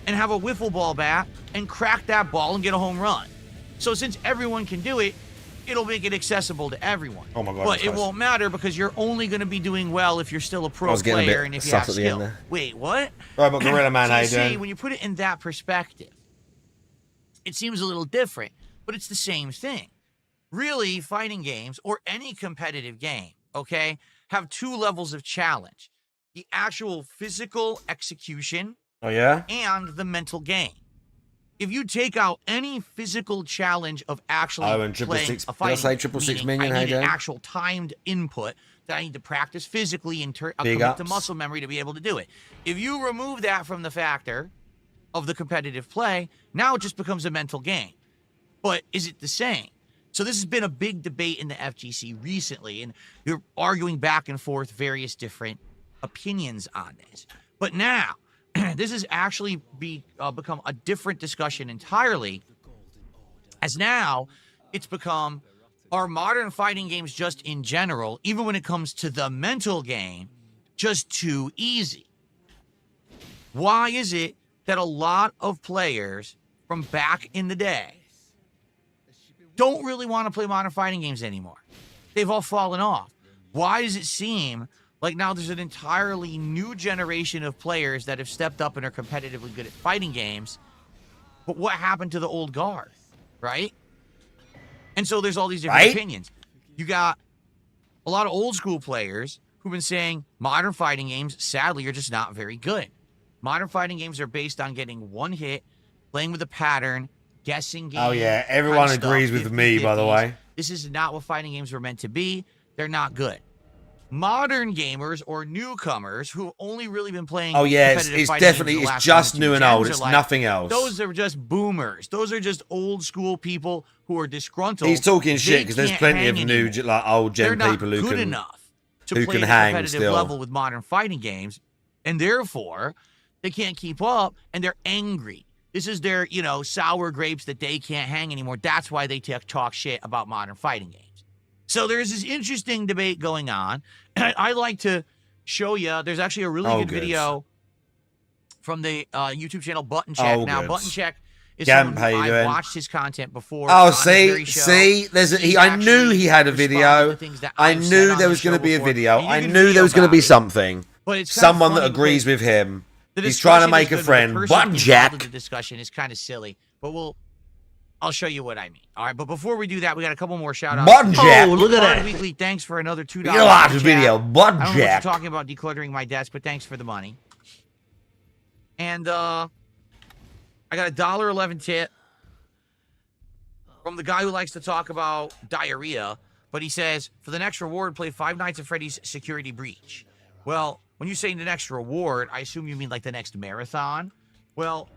and have a wiffle ball bat and crack that ball and get a home run. So since everyone can do it, it'll make it accessible to everyone. Oh my God, But that's it nice. won't matter because you're only going to be doing well if you're still a I pro was getting a player bit and if you sus have at the end skill. there. Wait, what? Right, but Gorilla Man, So how you you see, doing? when you put it in that perspective, it seems a little different, but it's the same thing. Really, fighting games or any competitive game, okay, have two levels of challenge. The actual physical execution Oh, yeah? and the mental game. If you take out any physical challenge of actually Oh, and triple playing six. a Did I fighting, say triple six meaning minion? I How need you an doing? actual timed input that I need to practice physically and Big commit to ups. muscle memory to be able to do it. If you remove that from the factor of the competitive play, now it just becomes a mental game. But is it the same? So this has been a big debate in the FGC recently, and you're arguing back and forth various different opinions on this. But now, this has actually become a different discussion entirely, as now it's become, are modern fighting games just in general, even when it comes to the mental game, just too easy? Why is it that a lot of players from back in the day don't really want to play modern fighting games anymore? They've all fallen off. Why does it seem like now there's an entirely new generation of players that have stepped up and are competitively good at fighting games? But what happened to the old guard, right? And so there's all these different Right? opinions. You got a lot of old school players who've been saying modern fighting games, sadly, are just not very good. Modern fighting games are based on getting one hit, playing with a pattern, guessing games. Oh, yeah. Everyone kind of agrees stuff, with me, by the 50-50s. way. This is not what fighting games were meant to be. They're not good. Modern gamers or newcomers who've only really been playing Oh, yeah. competitive It's fighting games definitely, for the it's last just 1 or 2 new and gens old. are It's like, nothing else. those are just boomers. Those are just old school people who are disgruntled. He's talking They shit because there's can't plenty of hang new, anymore. like old They're gen not people who good can. enough to who play can at a hang competitive still. level with modern fighting games, and therefore they can't keep up, and they're angry. This is their, you know, sour grapes that they can't hang anymore. That's why they talk shit about modern fighting games. So there's this interesting debate going on. I like to show you. There's actually a really good video from the YouTube channel Button Check. Now, Button Check is someone who I've watched his content before. Oh, see, I knew he had a video. I knew there was going to be a video. I knew there was going to be something. But it's someone that agrees with him. He's trying to make a friend. Button Jack. The discussion is kind of silly, but I'll show you what I mean. All right, but before we do that, we got a couple more shout-outs. Button Jack. Oh, look at that. Weekly, thanks for another $2. You watch the video. Button Jack. I don't know what you're talking about decluttering my desk, but thanks for the money. And I got a $1.11 tip from the guy who likes to talk about diarrhea, but he says, for the next reward, play Five Nights at Freddy's Security Breach. Well, when you say the next reward, I assume you mean like the next marathon. Well,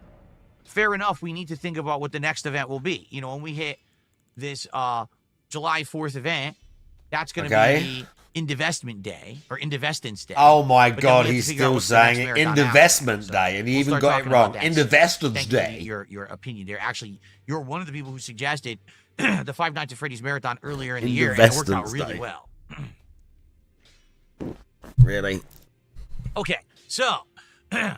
fair enough. We need to think about what the next event will be. You know, when we hit this July 4th event, that's going to be Indivestment Day or Indivestance Day. Oh my God, he's still saying it. Indivestment Day, and he even got it wrong. Indivestance Day. Your opinion there. Actually, you're one of the people who suggested the Five Nights at Freddy's marathon earlier in the year, and it worked out really well. Really? Okay, so here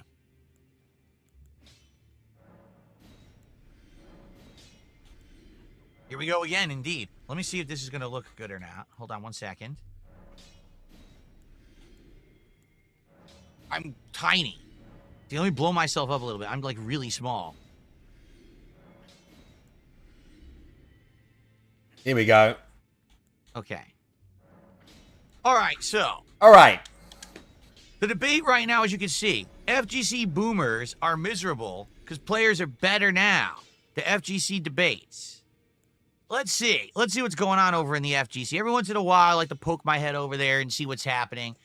we go again, indeed. Let me see if this is going to look good or not. Hold on one second. I'm tiny. Let me blow myself up a little bit. I'm like really small. Here we go. Okay. All right, so. All right. The debate right now, as you can see, FGC boomers are miserable because players are better now. The FGC debates. Let's see. Let's see what's going on over in the FGC. Every once in a while, I like to poke my head over there and see what's happening.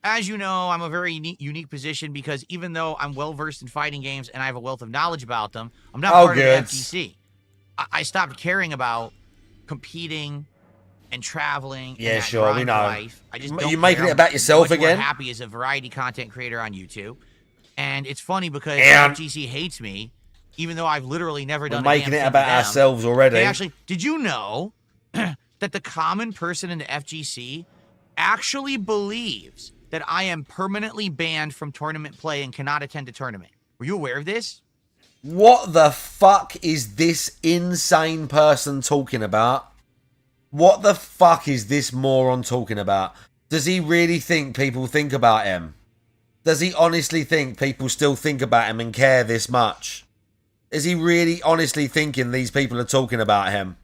As you know, I'm a very unique position because even though I'm well-versed in fighting games and I have a wealth of knowledge about them, I'm not part of the FGC. I stopped caring about competing and traveling. Yeah, sure, we know. Life. I just don't You're making it about yourself again? I'm happy as a variety content creator on YouTube. And it's funny because FGC hates me, even though I've literally never done anything. We're making it about ourselves already. Actually, did you know that the common person in the FGC actually believes that I am permanently banned from tournament play and cannot attend a tournament? Were you aware of this? What the fuck is this insane person talking about? What the fuck is this moron talking about? Does he really think people think about him? Does he honestly think people still think about him and care this much? Is he really honestly thinking these people are talking about him?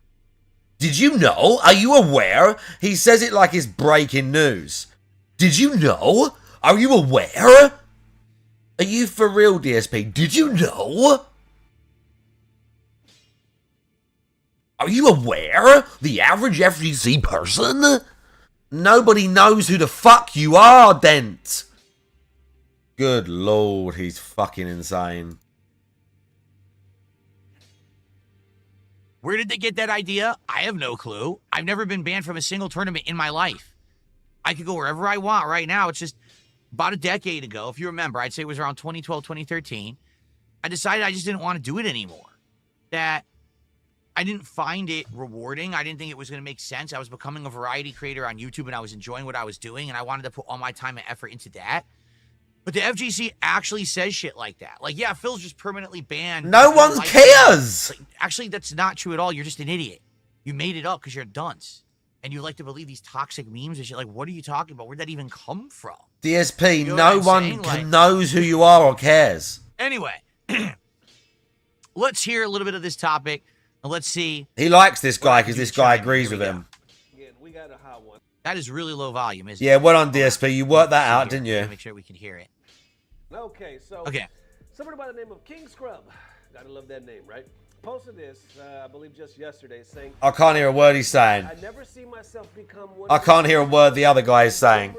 Did you know? Are you aware? He says it like it's breaking news. Did you know? Are you aware? Are you for real, DSP? Did you know? Are you aware? The average FGC person? Nobody knows who the fuck you are, Dent. Good lord, he's fucking insane. Where did they get that idea? I have no clue. I've never been banned from a single tournament in my life. I could go wherever I want right now. It's just about a decade ago, if you remember, I'd say it was around 2012, 2013. I decided I just didn't want to do it anymore. That I didn't find it rewarding. I didn't think it was going to make sense. I was becoming a variety creator on YouTube and I was enjoying what I was doing and I wanted to put all my time and effort into that. But the FGC actually says shit like that. Like, yeah, Phil's just permanently banned. No one cares. Like, actually, that's not true at all. You're just an idiot. You made it up because you're a dunce. And you like to believe these toxic memes and shit. Like, what are you talking about? Where'd that even come from? DSP, you know no one knows who you are or cares. Anyway, let's hear a little bit of this topic. And let's see. He likes this guy because this guy agrees with him. We got a hot one. That is really low volume, isn't it? Yeah, well on DSP. You worked that out, didn't you? Make sure we can hear it. Okay, so somebody by the name of King Scrub. Gotta love that name, right? Posted this, I believe just yesterday, saying, I can't hear a word he's saying. I never see myself become one I can't hear a word the other guy is saying.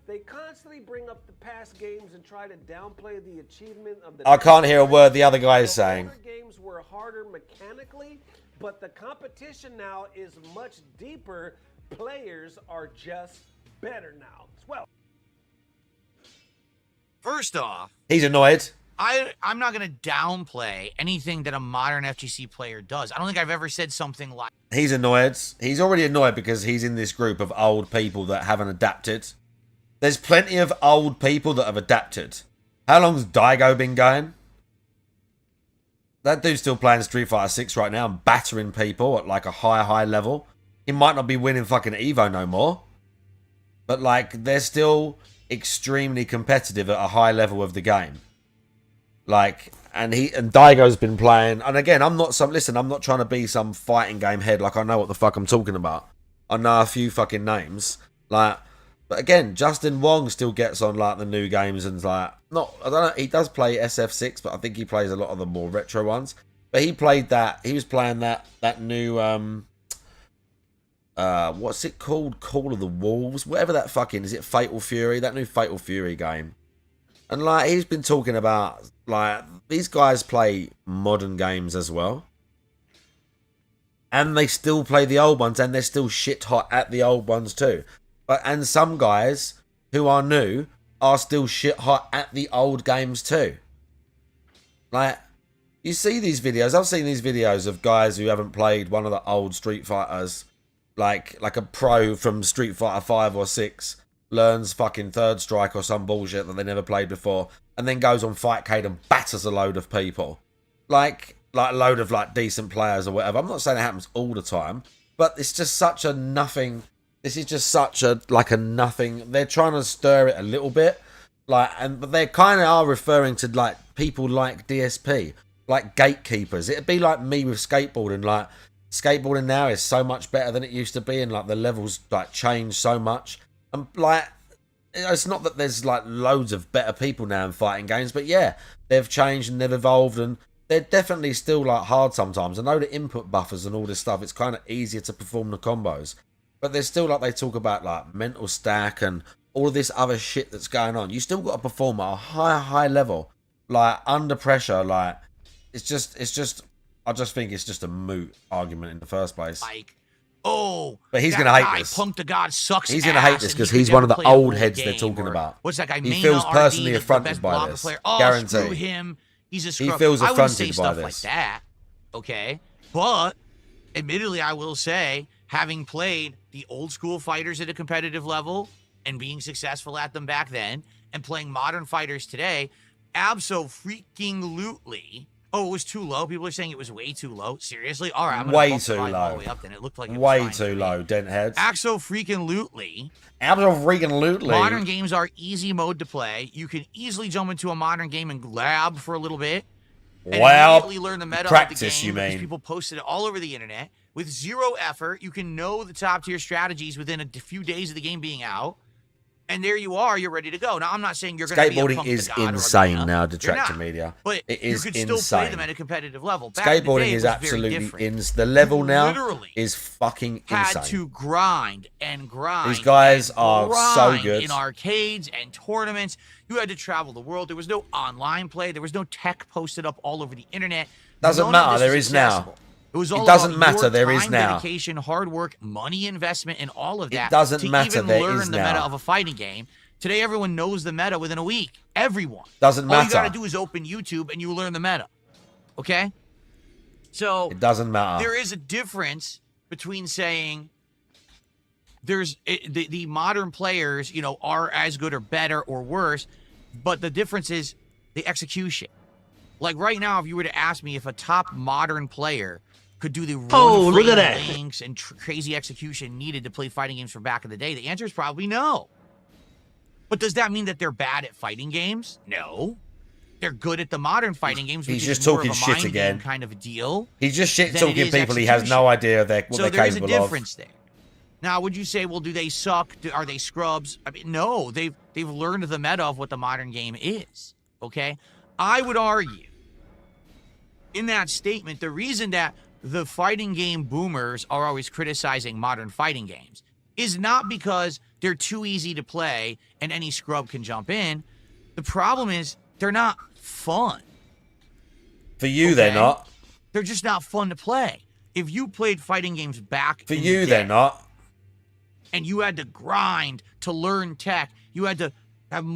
They constantly bring up the past games and try to downplay the achievement of the I can't hear a word the other guy is saying. Games were harder mechanically, but the competition now is much deeper. Players are just better now as well. First off, he's annoyed. I'm not gonna downplay anything that a modern FGC player does. I don't think I've ever said something like He's annoyed. He's already annoyed because he's in this group of old people that haven't adapted. There's plenty of old people that have adapted. How long's Daigo been going? That dude's still playing Street Fighter 6 right now and battering people at like a high level. He might not be winning fucking Evo no more. But like, they're still extremely competitive at a high level of the game. Like, and Daigo's been playing, and again, I'm not trying to be some fighting game head, like I know what the fuck I'm talking about. I know a few fucking names. Like, but again, Justin Wong still gets on like the new games and like, I don't know, he does play SF6, but I think he plays a lot of the more retro ones. But he was playing that new, what's it called? Call of the Wolves? Whatever that fucking, is it Fatal Fury? That new Fatal Fury game. And like, he's been talking about, like, these guys play modern games as well. And they still play the old ones, and they're still shit hot at the old ones too. And some guys who are new are still shit hot at the old games too. Like, you see these videos. I've seen these videos of guys who haven't played one of the old Street Fighters, like a pro from Street Fighter 5 or 6, learns fucking Third Strike or some bullshit that they never played before, and then goes on Fightcade and batters a load of people. Like a load of like decent players or whatever. I'm not saying it happens all the time, but it's just such a nothing. This is just such a nothing. They're trying to stir it a little bit, but they kind of are referring to like people like DSP, like gatekeepers. It'd be like me with skateboarding. Like, skateboarding now is so much better than it used to be, and like the levels like change so much. And like, it's not that there's like loads of better people now in fighting games, but yeah, they've changed and they've evolved, and they're definitely still like hard sometimes. I know the input buffers and all this stuff, it's kind of easier to perform the combos. But there's still, like, they talk about, like, mental stack and all of this other shit that's going on. You still got to perform at a high level. Like, under pressure, like, I just think it's just a moot argument in the first place. Like, oh, but he's going to hate this. Punk the God sucks. He's going to hate this because he's one of the old heads they're talking about. What's that guy? He feels personally affronted by this. Oh, guarantee. Screw him. He's a scrub. He feels affronted by say stuff this. Like that. Okay, but admittedly, I will say, having played the old school fighters at a competitive level and being successful at them back then, and playing modern fighters today, abso-freaking-lutely. Oh, it was too low. People are saying it was way too low. Seriously? All right, I'm gonna bump the volume all the way up. Then it looked like it was way fine too low. Dent heads. Abso-freaking-lutely. Abso-freaking-lutely. Modern games are easy mode to play. You can easily jump into a modern game and lab for a little bit. And immediately learn the meta practice, of the game, you mean? because people posted it all over the internet. With zero effort, you can know the top tier strategies within a few days of the game being out. And there you are, you're ready to go. Now, I'm not saying you're going to be a Skateboarding punk is to God insane now, Detractor Media. But it is you could still play them at a competitive level. Back Skateboarding in the day, is it was absolutely very the level now literally is fucking had insane. to grind and grind. These guys and are so grind good. In arcades and tournaments, you had to travel the world. There was no online play. There was no tech posted up all over the internet. Doesn't matter. There is now. It was all it doesn't about matter. Your there time, is now. Dedication, hard work, money investment, and all of that. It doesn't to matter. Even there learn is the now. meta of a fighting game. Today, everyone knows the meta within a week. Everyone. Doesn't matter. All you got to do is open YouTube and you learn the meta. Okay? So it doesn't matter. There is a difference between saying the modern players, you know, are as good or better or worse, but the difference is the execution. Like right now, if you were to ask me if a top modern player could do the look at that links and crazy execution needed to play fighting games from back in the day, the answer is probably no. But does that mean that they're bad at fighting games? No. They're good at the modern fighting games, which He's just is more talking of a shit mind again. game kind of a deal. He's just shit than talking it is people he has no idea what they're capable of. So there is a difference there. Now, would you say, well, do they suck? Are they scrubs? I mean, no. They've learned the meta of what the modern game is. Okay? I would argue in that statement, the reason that the fighting game boomers are always criticizing modern fighting games is not because they're too easy to play and any scrub can jump in. The problem is they're not fun. For you, they're not. They're just not fun to play. If you played fighting games back For in you, the day, they're not. and you had to grind to learn tech, you had to have,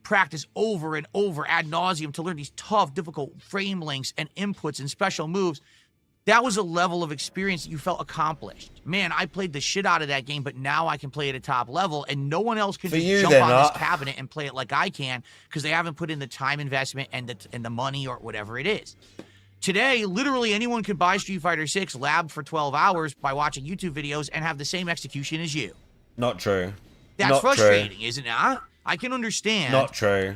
practice over and over ad nauseum to learn these tough, difficult frame lengths and inputs and special moves. That was a level of experience that you felt accomplished. Man, I played the shit out of that game, but now I can play at a top level, and no one else can just jump on this cabinet and play it like I can because they haven't put in the time investment and the money or whatever it is. Today, literally anyone could buy Street Fighter 6, lab for 12 hours by watching YouTube videos, and have the same execution as you. Not true. That's frustrating, isn't it? I can understand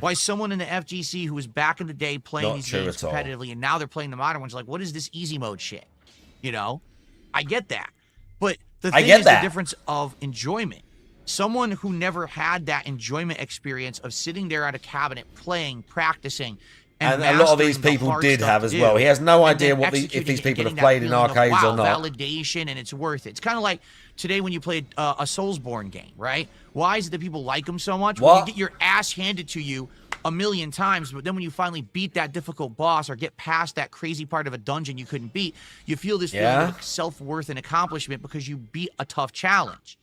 why someone in the FGC who was back in the day playing these games competitively and now they're playing the modern ones, like, what is this easy mode shit? I get that. But the thing is the difference of enjoyment. Someone who never had that enjoyment experience of sitting there at a cabinet, playing, practicing, and a lot of these people did have as well. He has no idea if these people have played in arcades or not. Validation, and it's worth it. It's kind of like today when you played a Soulsborne game, right? Why is it that people like them so much? Well, you get your ass handed to you a million times, but then when you finally beat that difficult boss or get past that crazy part of a dungeon you couldn't beat, you feel this feeling of self-worth and accomplishment because you beat a tough challenge.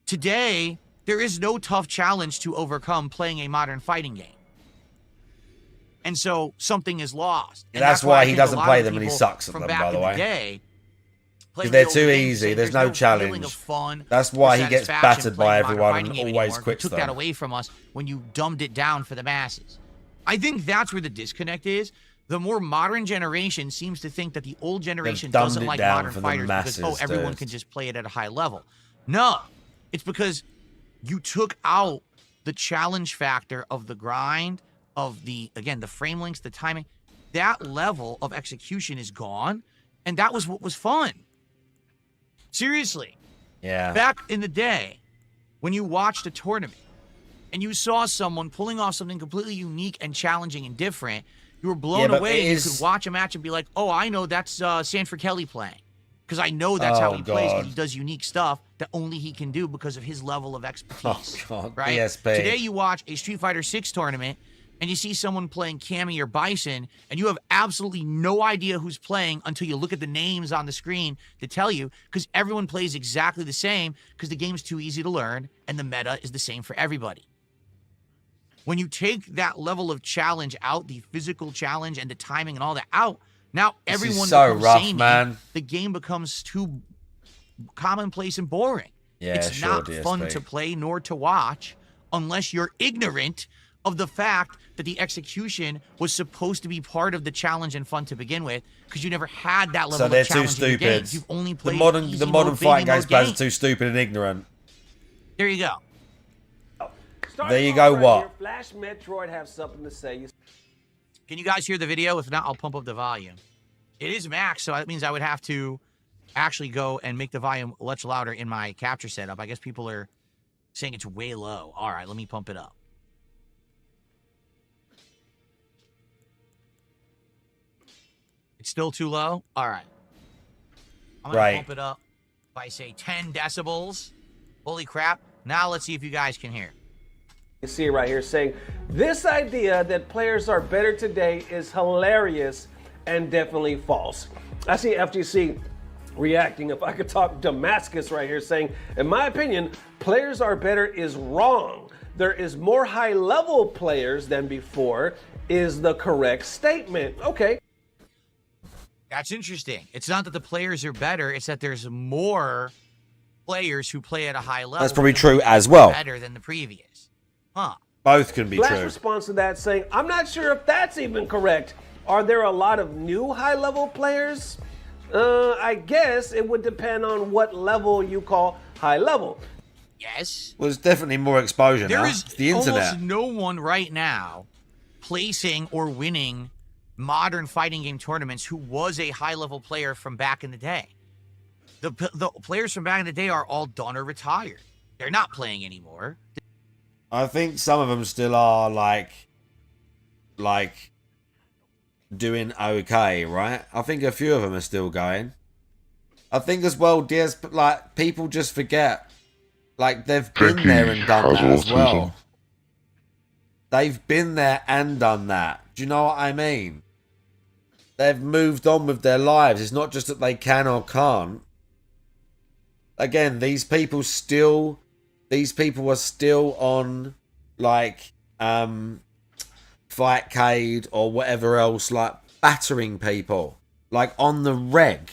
Today, there is no tough challenge to overcome playing a modern fighting game. And so something is lost. And that's why he doesn't play them and he sucks at them, by the way. Because they're too easy. There's no challenge. That's why he gets battered by everyone and always quits them. You took that away from us when you dumbed it down for the masses. I think that's where the disconnect is. The more modern generation seems to think that the old generation doesn't like modern fighters because, everyone can just play it at a high level. No, it's because you took out the challenge factor of the grind, of the frame lengths, the timing. That level of execution is gone, and that was what was fun. Seriously. Yeah. Back in the day, when you watched a tournament and you saw someone pulling off something completely unique and challenging and different, you were blown away, and you could watch a match and be like, oh, I know that's Sanford Kelly playing. Because I know that's how he plays, because he does unique stuff that only he can do because of his level of expertise. Oh, God. Right? DSP. Today you watch a Street Fighter 6 tournament, and you see someone playing Cammy or Bison, and you have absolutely no idea who's playing until you look at the names on the screen to tell you, because everyone plays exactly the same, because the game's too easy to learn, and the meta is the same for everybody. When you take that level of challenge out, the physical challenge and the timing and all that out, now everyone becomes samey. Man. The game becomes too commonplace and boring. Yeah, it's not fun to play nor to watch unless you're ignorant of the fact that the execution was supposed to be part of the challenge and fun to begin with, because you never had that level of challenge. So they're too stupid. You've only played the modern fighting games players are too stupid and ignorant. There you go. There you go. What? Flash Metroid have something to say. Can you guys hear the video? If not, I'll pump up the volume. It is max, so that means I would have to actually go and make the volume much louder in my capture setup. I guess people are saying it's way low. All right, let me pump it up. It's still too low? All right. I'm going to pump it up by, say, 10 decibels. Holy crap. Now let's see if you guys can hear. You see it right here saying, this idea that players are better today is hilarious and definitely false. I see FGC reacting, if I could talk Damascus right here, saying, in my opinion, players are better is wrong. There is more high-level players than before is the correct statement. Okay. That's interesting. It's not that the players are better, it's that there's more players who play at a high level. That's probably true as well. Better than the previous. Huh. Both can be true. Flash response to that saying, I'm not sure if that's even correct. Are there a lot of new high-level players? I guess it would depend on what level you call high level. Yes. Well, there's definitely more exposure now. There is the internet. Almost no one right now placing or winning modern fighting game tournaments who was a high-level player from back in the day. The players from back in the day are all done or retired. They're not playing anymore. I think some of them still are like doing okay, right? I think a few of them are still going. I think as well, like people just forget, like they've been there and done that as well. They've been there and done that. Do you know what I mean? They've moved on with their lives. It's not just that they can or can't. Again, these people are still on, like, Fightcade or whatever else, like battering people, like on the reg.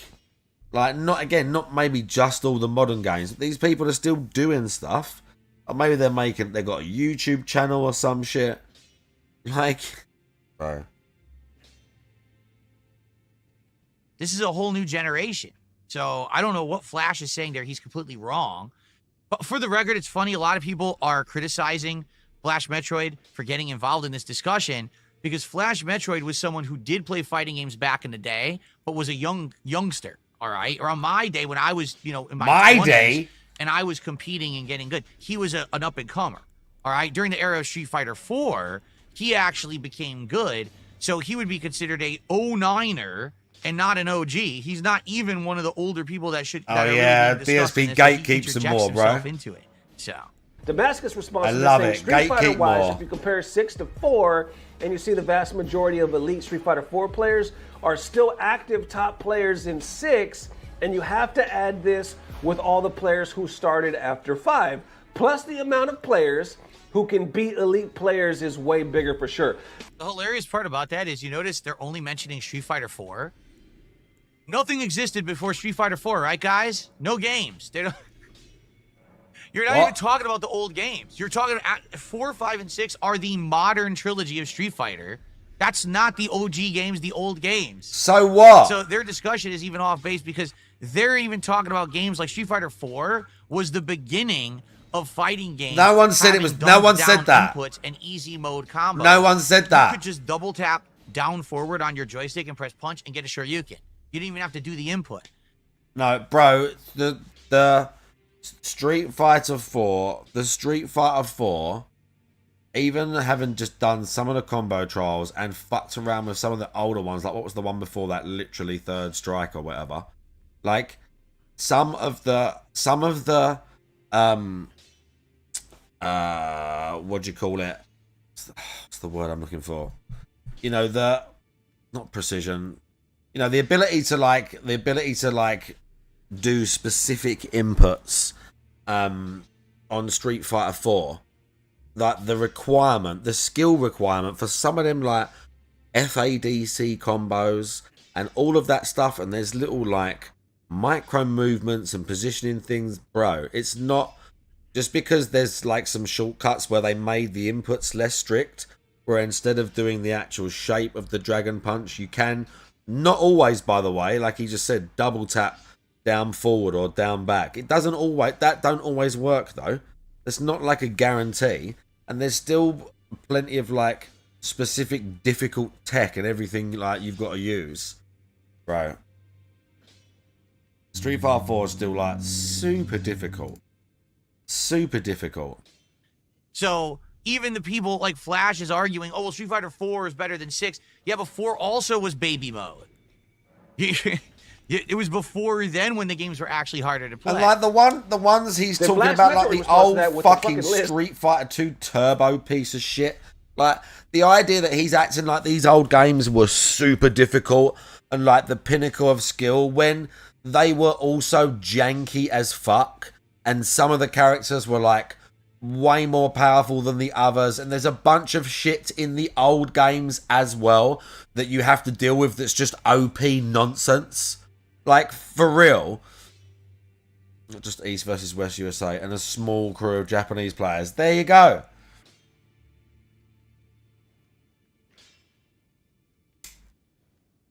Like, not maybe just all the modern games, but these people are still doing stuff. Or maybe they've got a YouTube channel or some shit. Like, bro. This is a whole new generation. So I don't know what Flash is saying there. He's completely wrong. But for the record, it's funny. A lot of people are criticizing Flash Metroid for getting involved in this discussion because Flash Metroid was someone who did play fighting games back in the day, but was a youngster. All right. Or on my day when I was, in my 20s, day, and I was competing and getting good. He was an up and comer. All right. During the era of Street Fighter 4, he actually became good. So he would be considered a 09er and not an OG. He's not even one of the older people that should. That DSP gatekeeps him more, bro. Into it. So Damascus response I to love this it. thing, Street Fighter wise, more. if you compare 6 to 4, and you see the vast majority of elite Street Fighter 4 players are still active top players in 6, and you have to add this with all the players who started after 5. Plus the amount of players who can beat elite players is way bigger for sure. The hilarious part about that is you notice they're only mentioning Street Fighter 4. Nothing existed before Street Fighter 4, right, guys? No games. They don't. You're not even talking about the old games. You're talking about 4, 5, and 6 are the modern trilogy of Street Fighter. That's not the OG games, the old games. So what? So their discussion is even off base because they're even talking about games like Street Fighter 4 was the beginning of fighting games. No one said it was. No one said that. Inputs and easy mode combos. No one said that. You could just double tap down forward on your joystick and press punch and get a Shoryuken. You didn't even have to do the input. No, bro. The Street Fighter 4, even having just done some of the combo trials and fucked around with some of the older ones, like what was the one before that, literally Third Strike or whatever. Like some of the what do you call it? What's the word I'm looking for? Not precision. The ability to do specific inputs on Street Fighter 4. Like the skill requirement for some of them, like FADC combos and all of that stuff, and there's little like micro movements and positioning things, bro. It's not just because there's like some shortcuts where they made the inputs less strict, where instead of doing the actual shape of the dragon punch, you can, not always by the way, like he just said, double tap down forward or down back. That don't always work though. It's not like a guarantee. And there's still plenty of like specific difficult tech and everything like you've got to use. Bro. Street Fighter 4 is still like super difficult. Super difficult. So even the people like Flash is arguing, oh, well, Street Fighter 4 is better than 6. Yeah, but 4 also was baby mode. It was before then when the games were actually harder to play. And like the ones he's talking about, like the old fucking Street Fighter 2 Turbo piece of shit. Like the idea that he's acting like these old games were super difficult and like the pinnacle of skill when they were also janky as fuck, and some of the characters were like way more powerful than the others, and there's a bunch of shit in the old games as well that you have to deal with that's just OP nonsense. Like, for real. Not just East versus West USA and a small crew of Japanese players. There you go.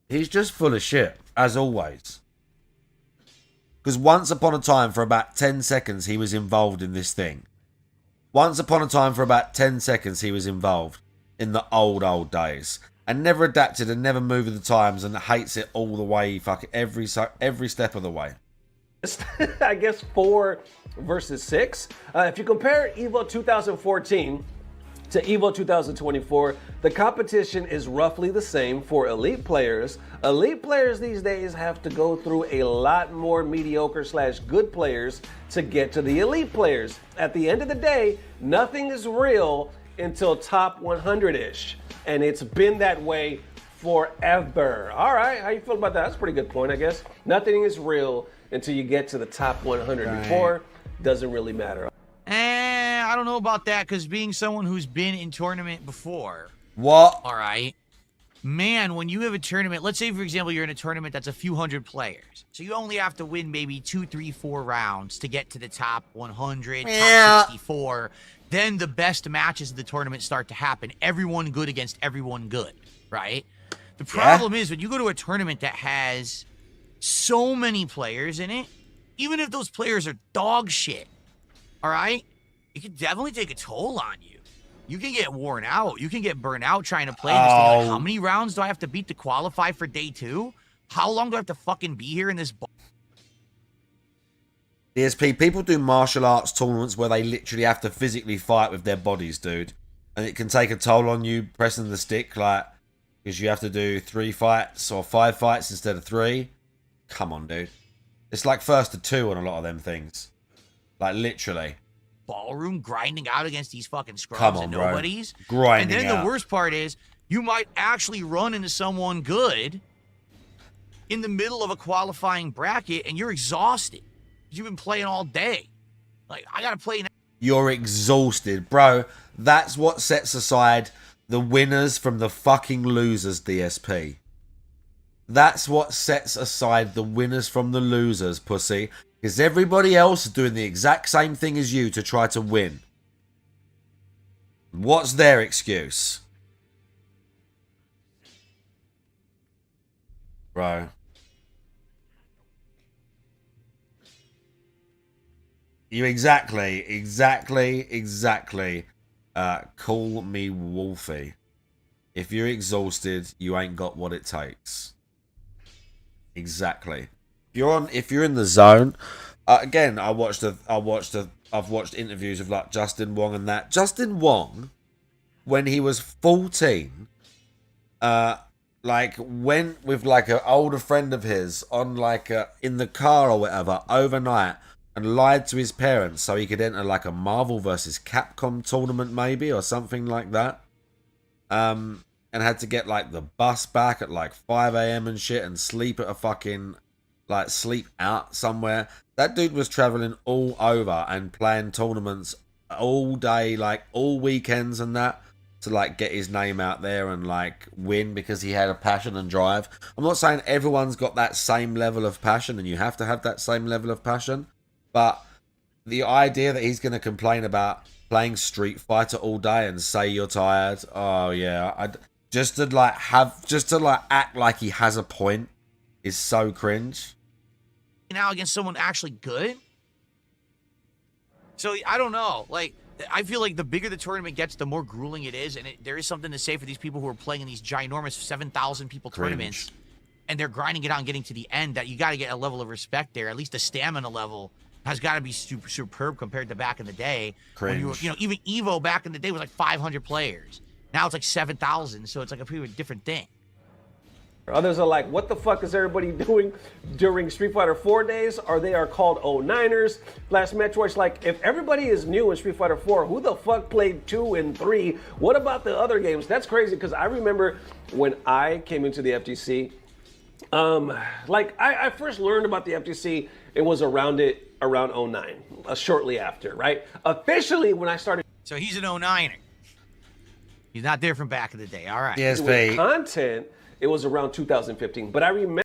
He's just full of shit, as always. Because once upon a time, for about 10 seconds, he was involved in this thing. Once upon a time, for about 10 seconds, he was involved in the old days. And never adapted and never moved with the times and hates it all the way, fucking every step of the way. I guess 4 versus 6. If you compare Evo 2014 to Evo 2024, the competition is roughly the same for elite players. Elite players these days have to go through a lot more mediocre/good players to get to the elite players. At the end of the day, nothing is real until top 100-ish. And it's been that way forever. All right, how you feel about that? That's a pretty good point, I guess. Nothing is real until you get to the top 100. Right. Before, doesn't really matter. I I don't know about that, because being someone who's been in tournament before. What? All right. Man, when you have a tournament, let's say, for example, you're in a tournament that's a few hundred players. So you only have to win maybe 2, 3, 4 rounds to get to the top 100, top 64. Then the best matches of the tournament start to happen. Everyone good against everyone good, right? The problem is when you go to a tournament that has so many players in it, even if those players are dog shit, all right, it can definitely take a toll on you. You can get worn out. You can get burnt out trying to play this thing. Like, how many rounds do I have to beat to qualify for day 2? How long do I have to fucking be here in this? DSP, people do martial arts tournaments where they literally have to physically fight with their bodies, dude. And it can take a toll on you pressing the stick, like, because you have to do 3 fights or 5 fights instead of 3. Come on, dude. It's like first to 2 on a lot of them things. Like, literally. Ballroom grinding out against these fucking scrubs Come on, and bro. nobodies. Grinding And then out. the worst part is you might actually run into someone good in the middle of a qualifying bracket and you're exhausted. You've been playing all day. Like, I gotta play now. You're exhausted, bro. That's what sets aside the winners from the fucking losers, DSP. That's what sets aside the winners from the losers, pussy. Because everybody else is doing the exact same thing as you to try to win. What's their excuse? Bro. You exactly. Call me Wolfie. If you're exhausted, you ain't got what it takes. Exactly. If you're in the zone, again, I've watched interviews of like Justin Wong and that. Justin Wong, when he was 14, like went with like an older friend of his on like in the car or whatever overnight and lied to his parents so he could enter like a Marvel versus Capcom tournament maybe or something like that. And had to get like the bus back at like 5 a.m. and shit and sleep at a fucking like sleep out somewhere. That dude was traveling all over and playing tournaments all day, like all weekends and that, to like get his name out there and like win because he had a passion and drive. I'm not saying everyone's got that same level of passion and you have to have that same level of passion, but the idea that he's going to complain about playing Street Fighter all day and say you're tired, oh yeah, just to act like he has a point is so cringe. Now against someone actually good. So I don't know. Like, I feel like the bigger the tournament gets, the more grueling it is, and there is something to say for these people who are playing in these ginormous 7,000 people tournaments, and they're grinding it out and getting to the end. That you got to get a level of respect there. At least the stamina level has got to be superb compared to back in the day. Cringe. When you were, even Evo back in the day was like 500 players. Now it's like 7,000, so it's like a pretty different thing. Others are like, what the fuck is everybody doing during Street Fighter 4 days? Or they are called 09ers. Last Metroid's like, if everybody is new in Street Fighter 4, who the fuck played 2 and 3? What about the other games? That's crazy, because I remember when I came into the FGC, I first learned about the FGC, it was around 09, shortly after, right? Officially, when I started... So he's an 09er. He's not there from back in the day, all right. DSP. With content, it was around 2015. But I remember